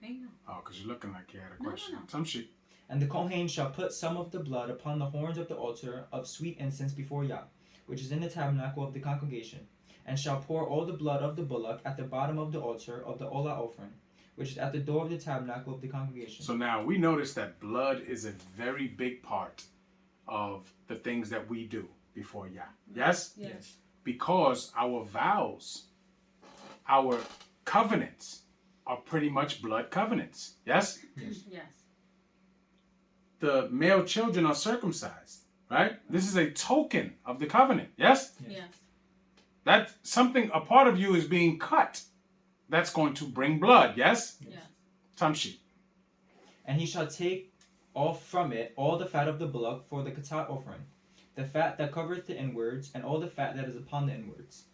Me no. Oh, because you're looking like you had a No, question. no. Tamshi. And the Kohen shall put some of the blood upon the horns of the altar of sweet incense before Yah, which is in the tabernacle of the congregation, and shall pour all the blood of the bullock at the bottom of the altar of the Olah offering, which is at the door of the tabernacle of the congregation. So now we notice that blood is a very big part of the things that we do before Yah. Yes? Yes. Because our vows, our covenants are pretty much blood covenants. Yes? Yes. The male children are circumcised, right? This is a token of the covenant. Yes? Yes. That something, a part of you is being cut. That's going to bring blood. Yes? Yes. Tamshi. And he shall take off from it all the fat of the bullock for the katat offering, the fat that covereth the inwards, and all the fat that is upon the inwards,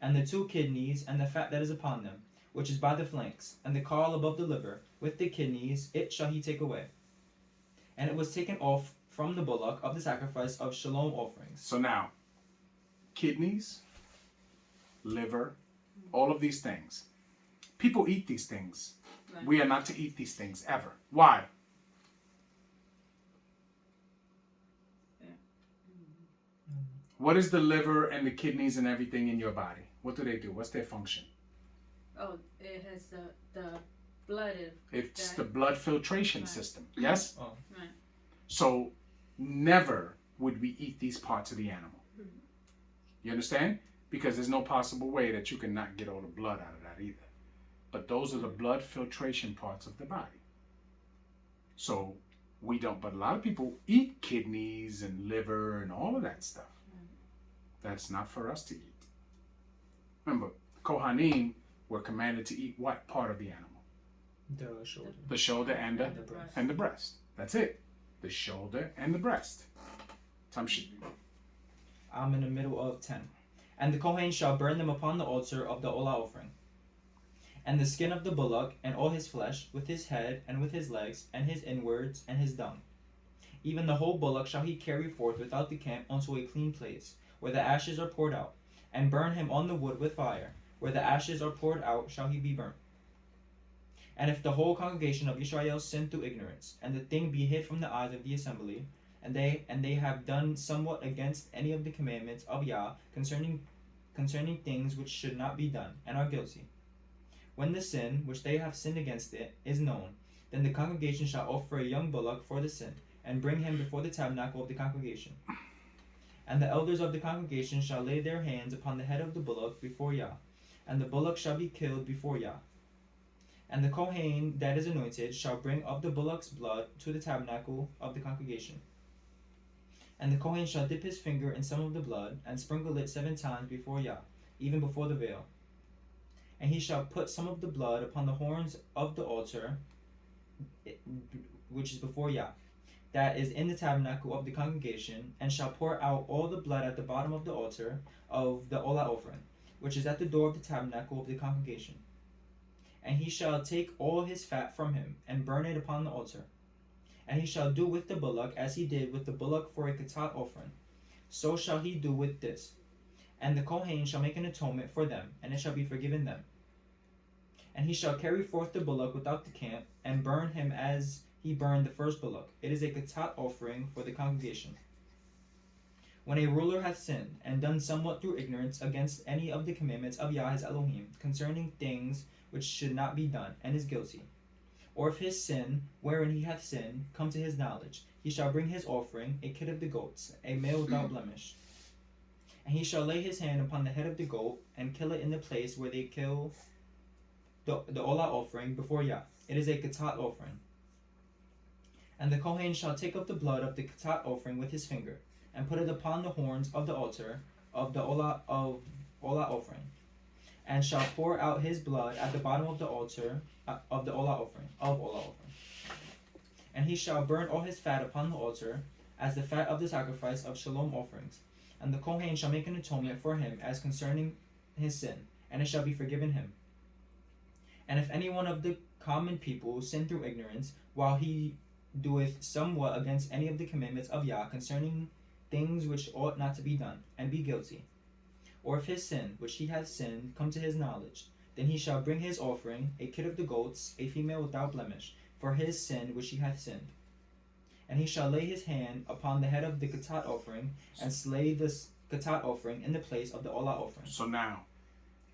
and the 2 kidneys, and the fat that is upon them, which is by the flanks, and the caul above the liver, with the kidneys, it shall he take away. And it was taken off from the bullock of the sacrifice of shalom offerings. So now, kidneys, liver, all of these things. People eat these things. Right. We are not to eat these things ever. Why? What is the liver and the kidneys and everything in your body? What do they do? What's their function? Oh, it has the blood in. It's the blood filtration Right. system. Yes? Oh. Right. So never would we eat these parts of the animal. You understand? Because there's no possible way that you can not get all the blood out of that either. But those are the blood filtration parts of the body. So we don't, but a lot of people eat kidneys and liver and all of that stuff. That's not for us to eat. Remember, Kohanim were commanded to eat what part of the animal? The shoulder. The shoulder and And the breast. the breast. That's it. The shoulder and the breast. Tamshi. I'm in the middle of 10. And the Kohen shall burn them upon the altar of the Olah offering. And the skin of the bullock, and all his flesh, with his head, and with his legs, and his inwards, and his dung. Even the whole bullock shall he carry forth without the camp unto a clean place, where the ashes are poured out, and burn him on the wood with fire. Where the ashes are poured out shall he be burnt. And if the whole congregation of Israel sin through ignorance, and the thing be hid from the eyes of the assembly, and they have done somewhat against any of the commandments of Yah concerning things which should not be done, and are guilty. When the sin which they have sinned against it is known, then the congregation shall offer a young bullock for the sin, and bring him before the tabernacle of the congregation. And the elders of the congregation shall lay their hands upon the head of the bullock before Yah, and the bullock shall be killed before Yah. And the Kohen that is anointed shall bring of the bullock's blood to the tabernacle of the congregation. And the Kohen shall dip his finger in some of the blood, and sprinkle it 7 times before Yah, even before the veil. And he shall put some of the blood upon the horns of the altar, which is before Yah, that is in the tabernacle of the congregation, and shall pour out all the blood at the bottom of the altar of the Olah offering, which is at the door of the tabernacle of the congregation. And he shall take all his fat from him, and burn it upon the altar. And he shall do with the bullock as he did with the bullock for a katat offering. So shall he do with this. And the Kohen shall make an atonement for them, and it shall be forgiven them. And he shall carry forth the bullock without the camp, and burn him as he burned the first bullock. It is a katat offering for the congregation. When a ruler hath sinned, and done somewhat through ignorance against any of the commandments of Yah his Elohim, concerning things which should not be done, and is guilty, or if his sin, wherein he hath sinned, come to his knowledge, he shall bring his offering, a kid of the goats, a male without blemish. And he shall lay his hand upon the head of the goat, and kill it in the place where they kill the Olah offering before Yah. It is a katat offering. And the Kohen shall take up the blood of the katat offering with his finger, and put it upon the horns of the altar of the Olah offering, and shall pour out his blood at the bottom of the altar of the Olah offering. And he shall burn all his fat upon the altar, as the fat of the sacrifice of shalom offerings. And the Kohen shall make an atonement for him as concerning his sin, and it shall be forgiven him. And if any one of the common people sin through ignorance, while he doeth somewhat against any of the commandments of Yah concerning things which ought not to be done, and be guilty, or if his sin, which he hath sinned, come to his knowledge, then he shall bring his offering, a kid of the goats, a female without blemish, for his sin which he hath sinned. And he shall lay his hand upon the head of the katat offering, and slay the katat offering in the place of the Olah offering. So now,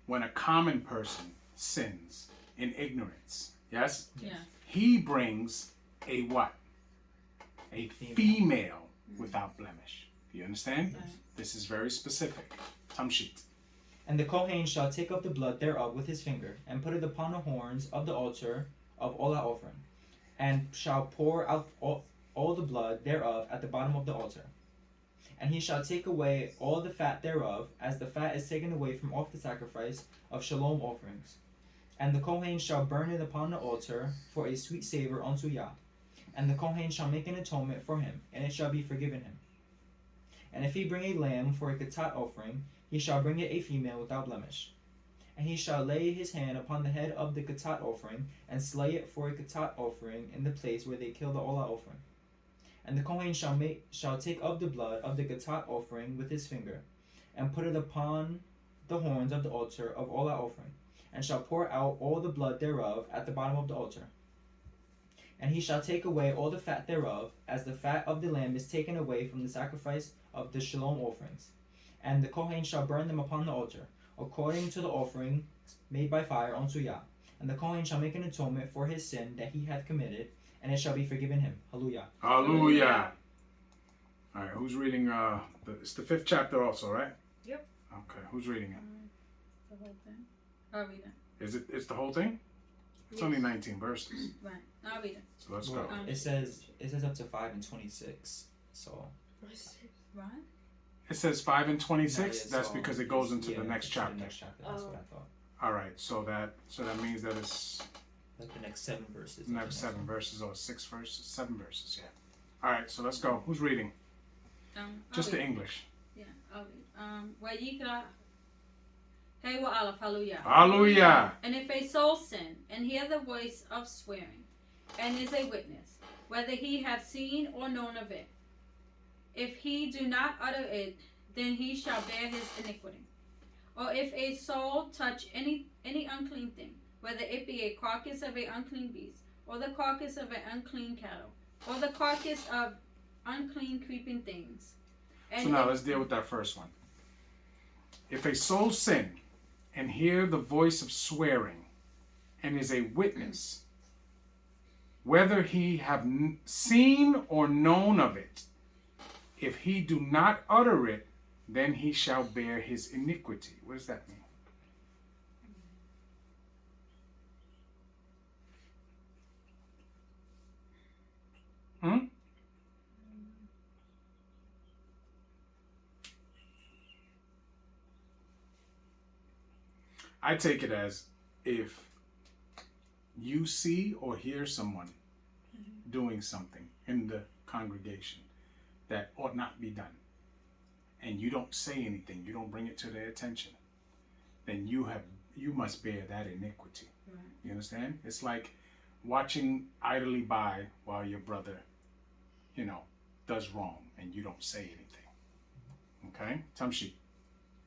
when a common person sins in ignorance, yes? Yeah. He brings a what? A female without blemish. You understand? Right. This is very specific. Tamshit. And the Kohen shall take up the blood thereof with his finger, and put it upon the horns of the altar of Olah offering, and shall pour out all the blood thereof at the bottom of the altar. And he shall take away all the fat thereof, as the fat is taken away from off the sacrifice of shalom offerings. And the Kohen shall burn it upon the altar for a sweet savor unto Yah. And the Kohen shall make an atonement for him, and it shall be forgiven him. And if he bring a lamb for a katat offering, he shall bring it a female without blemish. And he shall lay his hand upon the head of the katat offering, and slay it for a katat offering in the place where they kill the Olah offering. And the Kohen shall take of the blood of the katat offering with his finger, and put it upon the horns of the altar of Olah offering, and shall pour out all the blood thereof at the bottom of the altar. And he shall take away all the fat thereof, as the fat of the lamb is taken away from the sacrifice of the shalom offerings. And the Kohen shall burn them upon the altar, according to the offering made by fire unto Yah. And the Kohen shall make an atonement for his sin that he hath committed, and it shall be forgiven him. Hallelujah. Hallelujah. All right, who's reading? It's the 5th chapter also, right? Yep. Okay, who's reading it? The whole thing. I'll read it. Is it? It's the whole thing? It's only 19 verses. Right. I'll read it. So let's Well, go. it says up to 5 and 26. So Right? It says 5 and 26. No, yeah, That's so because it goes into yeah, the next into chapter. The next chapter. That's what I thought. All right, so that means that it's Like the next 7 verses. next 7 verses or 6 verses, 7 verses. Yeah. All right, so let's go. Who's reading? I'll Just the read it. English. Yeah, I'll read. Wayrikra. Hey wa Aleph, hallelujah. Hallelujah. And if a soul sin, and hear the voice of swearing, and is a witness, whether he have seen or known of it, if he do not utter it, then he shall bear his iniquity. Or if a soul touch any unclean thing, whether it be a carcass of an unclean beast, or the carcass of an unclean cattle, or the carcass of unclean creeping things. And So now if- let's deal with that first one. If a soul sin and hear the voice of swearing and is a witness, whether he have seen or known of it, if he do not utter it, then he shall bear his iniquity. What does that mean? I take it as if you see or hear someone doing something in the congregation that ought not be done, and you don't say anything, you don't bring it to their attention, then you must bear that iniquity. Right. You understand? It's like watching idly by while your brother, does wrong and you don't say anything. Okay? Tamshi.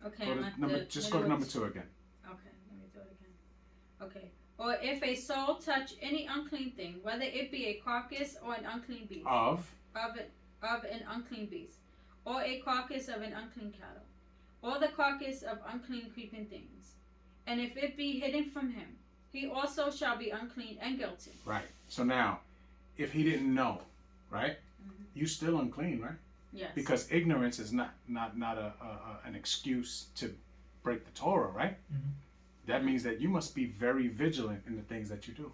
Okay, Go I'm to at number, the just go to middle number of- 2 again. Okay, let me do it again. Okay. Or if a soul touch any unclean thing, whether it be a carcass or an unclean beast, Of of an unclean beast, or a carcass of an unclean cattle, or the carcass of unclean creeping things, and if it be hidden from him, he also shall be unclean and guilty. right. So now, if he didn't know, right? Mhm. You still unclean, right? Yes. Because ignorance is not an excuse to break the Torah, right? Mhm. That means that you must be very vigilant in the things that you do.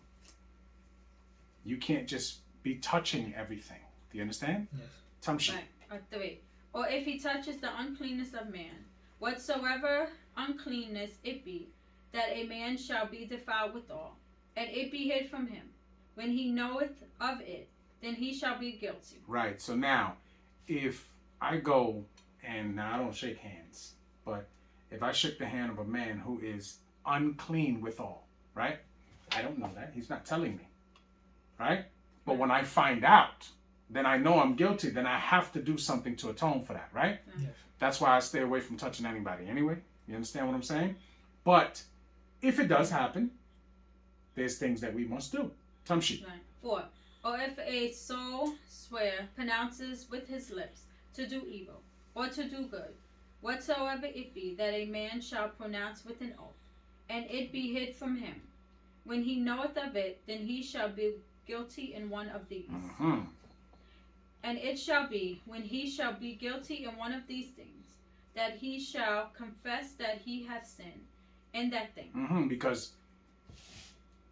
You can't just be touching everything. Do you understand? Yes. Tamshi. Right. 3. Or if he touches the uncleanness of man, whatsoever uncleanness it be, that a man shall be defiled withal, and it be hid from him, when he knoweth of it, then he shall be guilty. Right. So now, if I go and now I don't shake hands, but if I shake the hand of a man who is unclean withal, right? I don't know that. He's not telling me, right? But when I find out, then I know I'm guilty. Then I have to do something to atone for that, right? Yes. That's why I stay away from touching anybody anyway. You understand what I'm saying? But if it does happen, there's things that we must do. Tamshi. Right. 4. Or if a soul swear, pronounces with his lips to do evil, or to do good, whatsoever it be that a man shall pronounce with an oath, and it be hid from him, when he knoweth of it, then he shall be guilty in one of these. Mm-hmm. And it shall be, when he shall be guilty in one of these things, that he shall confess that he hath sinned in that thing. Mm-hmm. Because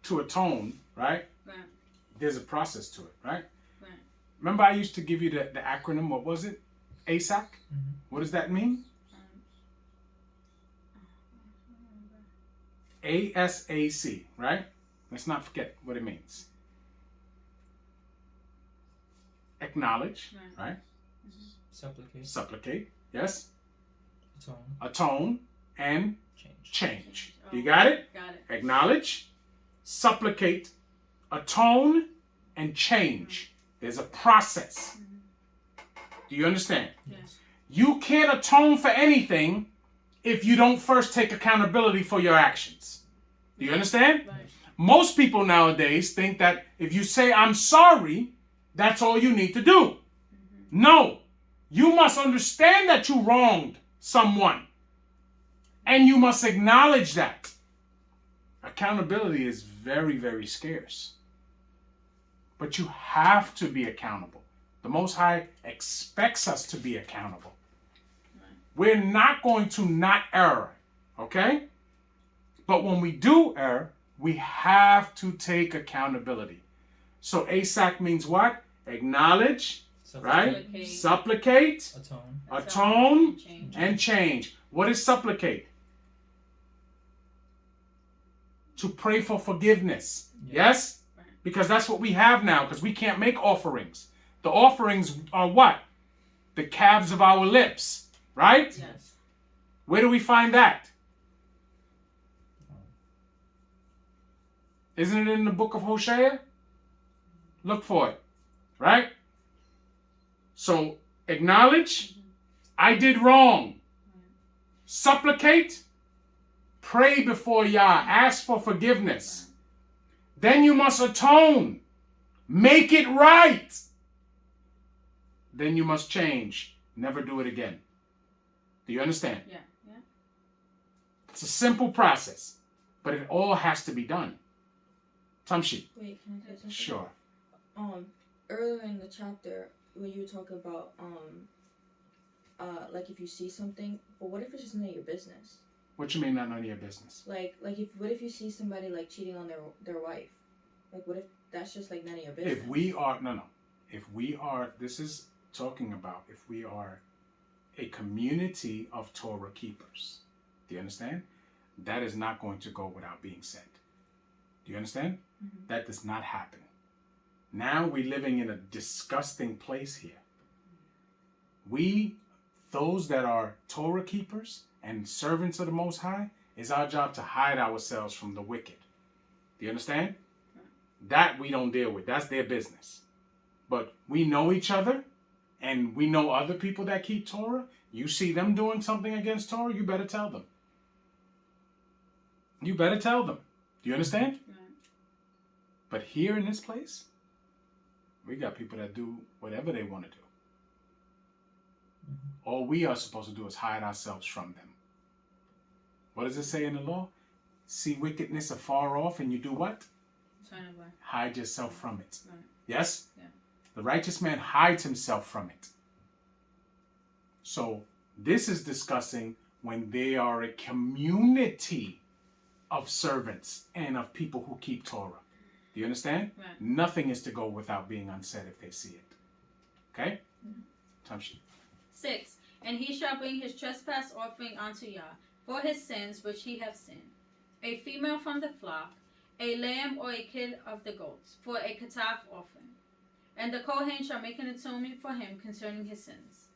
to atone, right? Right. There's a process to it, right? Right. Remember I used to give you the acronym, what was it? ASAC? Mhm. What does that mean? ASAC, right? Let's not forget what it means. Acknowledge, Right. right? Supplicate. Supplicate, yes? Atone. Atone, and Change. change. Oh, You got it? Got it. Acknowledge, supplicate, atone, and change. There's a process. Do you understand? Yes. You can't atone for anything if you don't first take accountability for your actions. Do you understand? Right. Most people nowadays think that if you say, I'm sorry, that's all you need to do. No. You must understand that you wronged someone. And you must acknowledge that. Accountability is very, very scarce. But you have to be accountable. The Most High expects us to be accountable. We're not going to not err, okay? But when we do err, we have to take accountability. So ASAC means what? Acknowledge, right? Supplicate. Supplicate, Atone. atone, And change. and change. What is supplicate? To pray for forgiveness. Yes? Right. Because that's what we have now, because we can't make offerings. The offerings are what? The calves of our lips, right? Yes. Where do we find that? Isn't it in the book of Hosea? Look for it, right? So, acknowledge, I did wrong. Supplicate, pray before Yah, ask for forgiveness. Then you must atone, make it right. Then you must change, never do it again. Do you understand? Yeah. Yeah. It's a simple process, but it all has to be done. Tamshi. Wait, can I say something? Sure. Earlier in the chapter, where you talk about like if you see something, but what if it's just none of your business? What you mean not none of your business? Like if what if you see somebody like cheating on their wife? Like what if that's just like none of your business? If we are, if we are, this is talking about if we are a community of Torah keepers. Do you understand? that is not going to go without being said. Do you understand? Mhm. That does not happen. Now we're living in a disgusting place here. We, those that are Torah keepers and servants of the Most High, it's our job to hide ourselves from the wicked. Do you understand? That we don't deal with. That's their business. But we know each other, and we know other people that keep Torah. You see them doing something against Torah, you better tell them. You better tell them. Do you understand? Right. But here in this place, we got people that do whatever they want to do. All we are supposed to do is hide ourselves from them. What does it say in the law? See wickedness afar off and you do what? Turn away. Hide yourself from it. Right. Yes? Yeah. The righteous man hides himself from it. So this is discussing when they are a community of servants and of people who keep Torah. Do you understand? Right. Nothing is to go without being unsaid if they see it. Okay? Tamshi. 6. And he shall bring his trespass offering unto Yah for his sins which he hath sinned, a female from the flock, a lamb or a kid of the goats, for a kataf offering. And the Kohen shall make an atonement for him concerning his sins.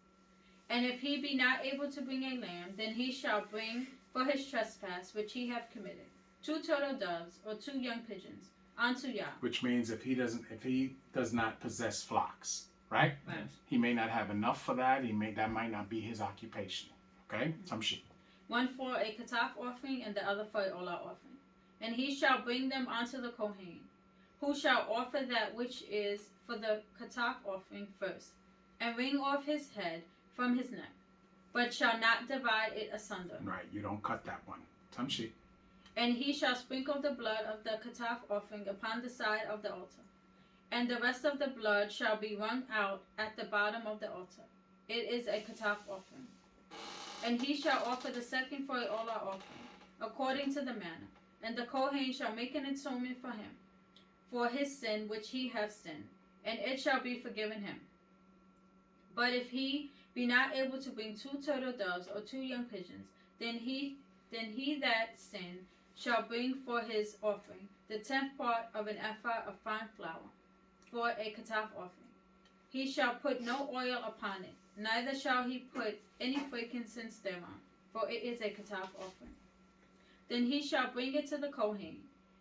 And if he be not able to bring a lamb, then he shall bring for his trespass which he hath committed 2 turtle doves or 2 young pigeons unto Yah. Which means if he does not possess flocks, right? Right. He may not have enough for that. That might not be his occupation. Okay? Tamshi. One for a kataf offering and the other for a olah offering. And he shall bring them unto the Kohen, who shall offer that which is for the kataf offering first, and wring off his head from his neck, but shall not divide it asunder. Right. You don't cut that one. Tamshi. And he shall sprinkle the blood of the kataf offering upon the side of the altar. And the rest of the blood shall be wrung out at the bottom of the altar. It is a kataf offering. And he shall offer the second for a olah offering, according to the manner. And the Kohen shall make an atonement for him, for his sin which he hath sinned, and it shall be forgiven him. But if he be not able to bring 2 turtle doves or 2 young pigeons, then he that sinned shall bring for his offering the 10th part of an ephah of fine flour, for a kataf offering. He shall put no oil upon it, neither shall he put any frankincense thereon, for it is a kataf offering. Then he shall bring it to the Kohen,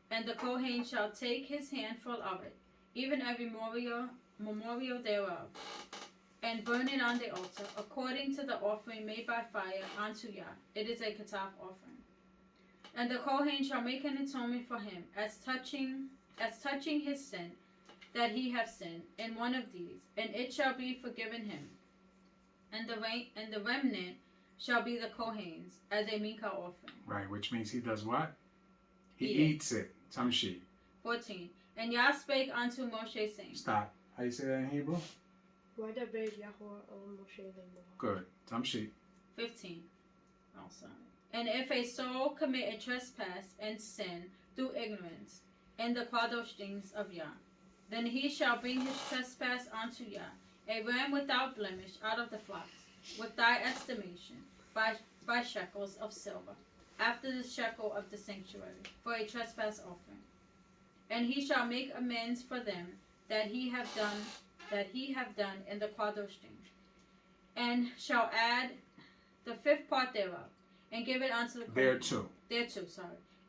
and the Kohen shall take his handful of it, even a memorial thereof, and burn it on the altar, according to the offering made by fire unto Yah. It is a kataf offering. And the Kohen shall make an atonement for him, as touching his sin, that he hath sinned in one of these, and it shall be forgiven him. And the remnant shall be the Kohen's as a mincha offering. Right. Which means he does what? He Eat it. eats it. Tamshi. 14. And Yah spake unto Moshe, saying, Stop. How you say that in Hebrew? Good. Tamshi. 15. Oh, sorry. And if a soul commit a trespass and sin through ignorance in the kadosh things of Yah, then he shall bring his trespass unto Yah, a ram without blemish out of the flocks, with thy estimation, by shekels of silver, after the shekel of the sanctuary, for a trespass offering. And he shall make amends for them that he have done in the kadosh things, and shall add the 5th part thereof, and give it unto the Kohen. Thereto,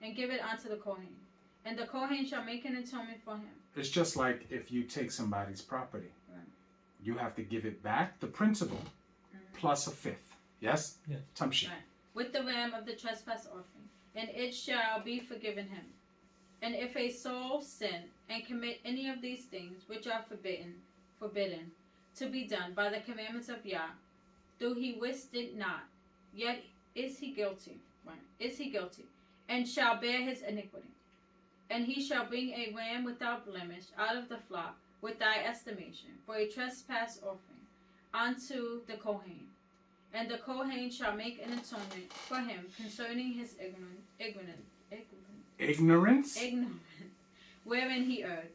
and give it unto the Kohen. And the Kohen shall make an atonement for him. It's just like if you take somebody's property. Right. You have to give it back, the principal, plus a 5th. Yes? Yes. Tamshi. Right. With the ram of the trespass offering, and it shall be forgiven him. And if a soul sin and commit any of these things which are forbidden to be done by the commandments of Yah, though he wist it not, yet is he guilty. Right? Is he guilty, and shall bear his iniquity. And he shall bring a ram without blemish out of the flock with thy estimation for a trespass offering unto the Kohen. And the Kohen shall make an atonement for him concerning his Ignorance? wherein he erred,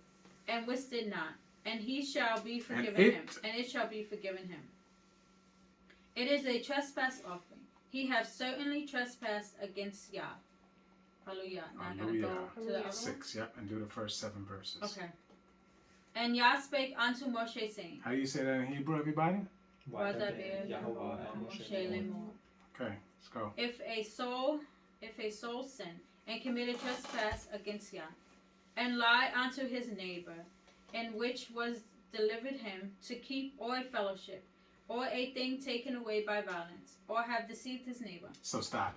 and wist it not, and he shall be forgiven him, and it shall be forgiven him. It is a trespass offering. He hath certainly trespassed against Yah, Hallelujah. Now I gotta Hallelujah. go to the other one. 6, yep, and do the first 7 verses. Okay. And Yah spake unto Moshe, saying, How do you say that in Hebrew, everybody? Wa'adaber Yahweh el Moshe lemor. Okay, let's go. If a soul sin and commit a trespass against Yah, and lie unto his neighbor, in which was delivered him to keep or a fellowship, or a thing taken away by violence, or have deceived his neighbor. So stop.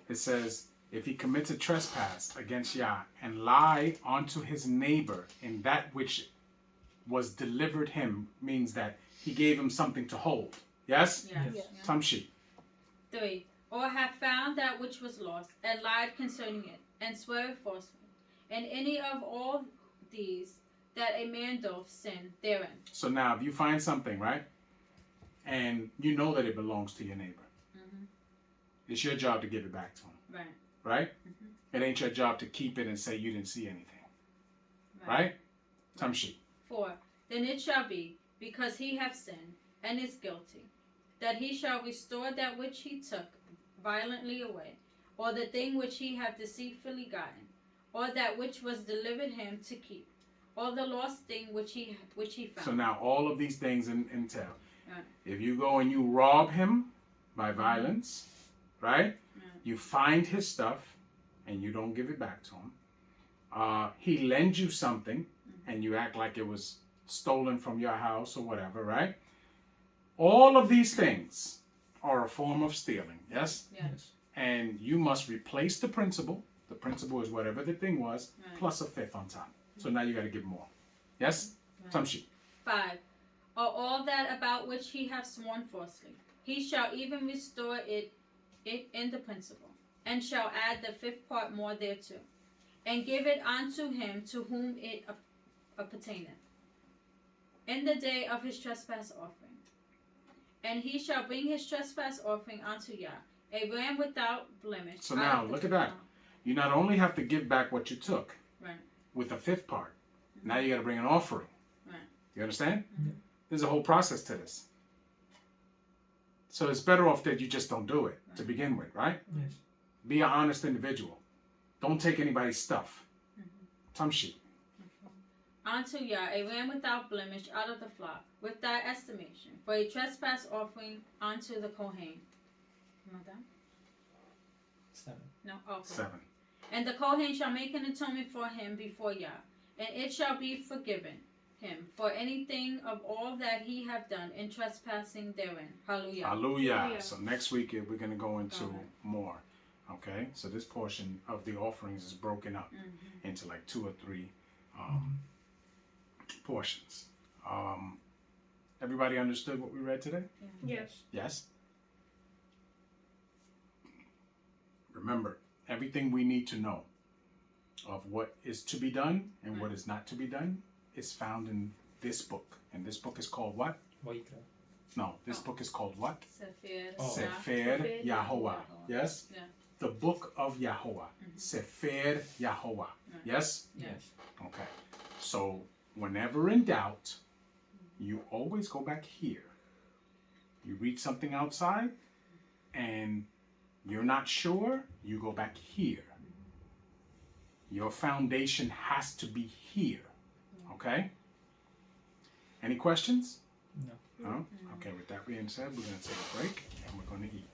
It says, if he commits a trespass against Yah and lie unto his neighbor in that which was delivered him, means that he gave him something to hold. Yes? Yes. Tamshi. 3. Or have found that which was lost, and lied concerning it, and swear falsely. And any of all these that a man doth sin therein. So now, if you find something, right, and you know that it belongs to your neighbor, it's your job to give it back to him. Right. Right? It ain't your job to keep it and say you didn't see anything. Right? Tamshi. 4. Then it shall be, because he hath sinned, and is guilty, that he shall restore that which he took violently away, or the thing which he hath deceitfully gotten, or that which was delivered him to keep, or the lost thing which he found. So now all of these things entail. Right. If you go and you rob him by violence, right? You find his stuff and you don't give it back to him. He lends you something and you act like it was stolen from your house or whatever, right? All of these things are a form of stealing, yes? Yes. And you must replace the principal. The principal is whatever the thing was, Right. plus a fifth on top. So now you got to give more. Yes? Right. Tamshi. 5. Or all that about which he hath sworn falsely, he shall even restore it in the principal, and shall add the 5th part more thereto, and give it unto him to whom it appertaineth, in the day of his trespass offering. And he shall bring his trespass offering unto Yah, a ram without blemish. So now, look at that. You not only have to give back what you took, Right. with the 5th part, now you got to bring an offering. Right. You understand? Yeah. There's a whole process to this. So it's better off that you just don't do it to begin with, right? Yes. Be an honest individual. Don't take anybody's stuff. Tamshi. Unto Yah, a ram without blemish out of the flock, with thy estimation, for a trespass offering unto the Kohen. Am I done? 7. No? Okay. 7. And the Kohen shall make an atonement for him before Yah, and it shall be forgiven him for anything of all that he have done in trespassing therein. Hallelujah. Hallelujah. Hallelujah. So next week we're going to go into Okay. more. Okay? So this portion of the offerings is broken up into like 2 or 3 portions. Everybody understood what we read today? Yes. Yes? Remember, everything we need to know of what is to be done and what is not to be done is found in this book. And this book is called what? Wayrikra. No, this book is called what? Sefer Oh. Yah. Sefer Yahovah. Yes? Yeah. The book of Yahovah. Sefer Yahovah. Yes? Yes. Okay. So, whenever in doubt, you always go back here. You read something outside and you're not sure, you go back here. Your foundation has to be here. Okay? Any questions? No. No? Okay, with that being said, we're going to take a break and we're going to eat.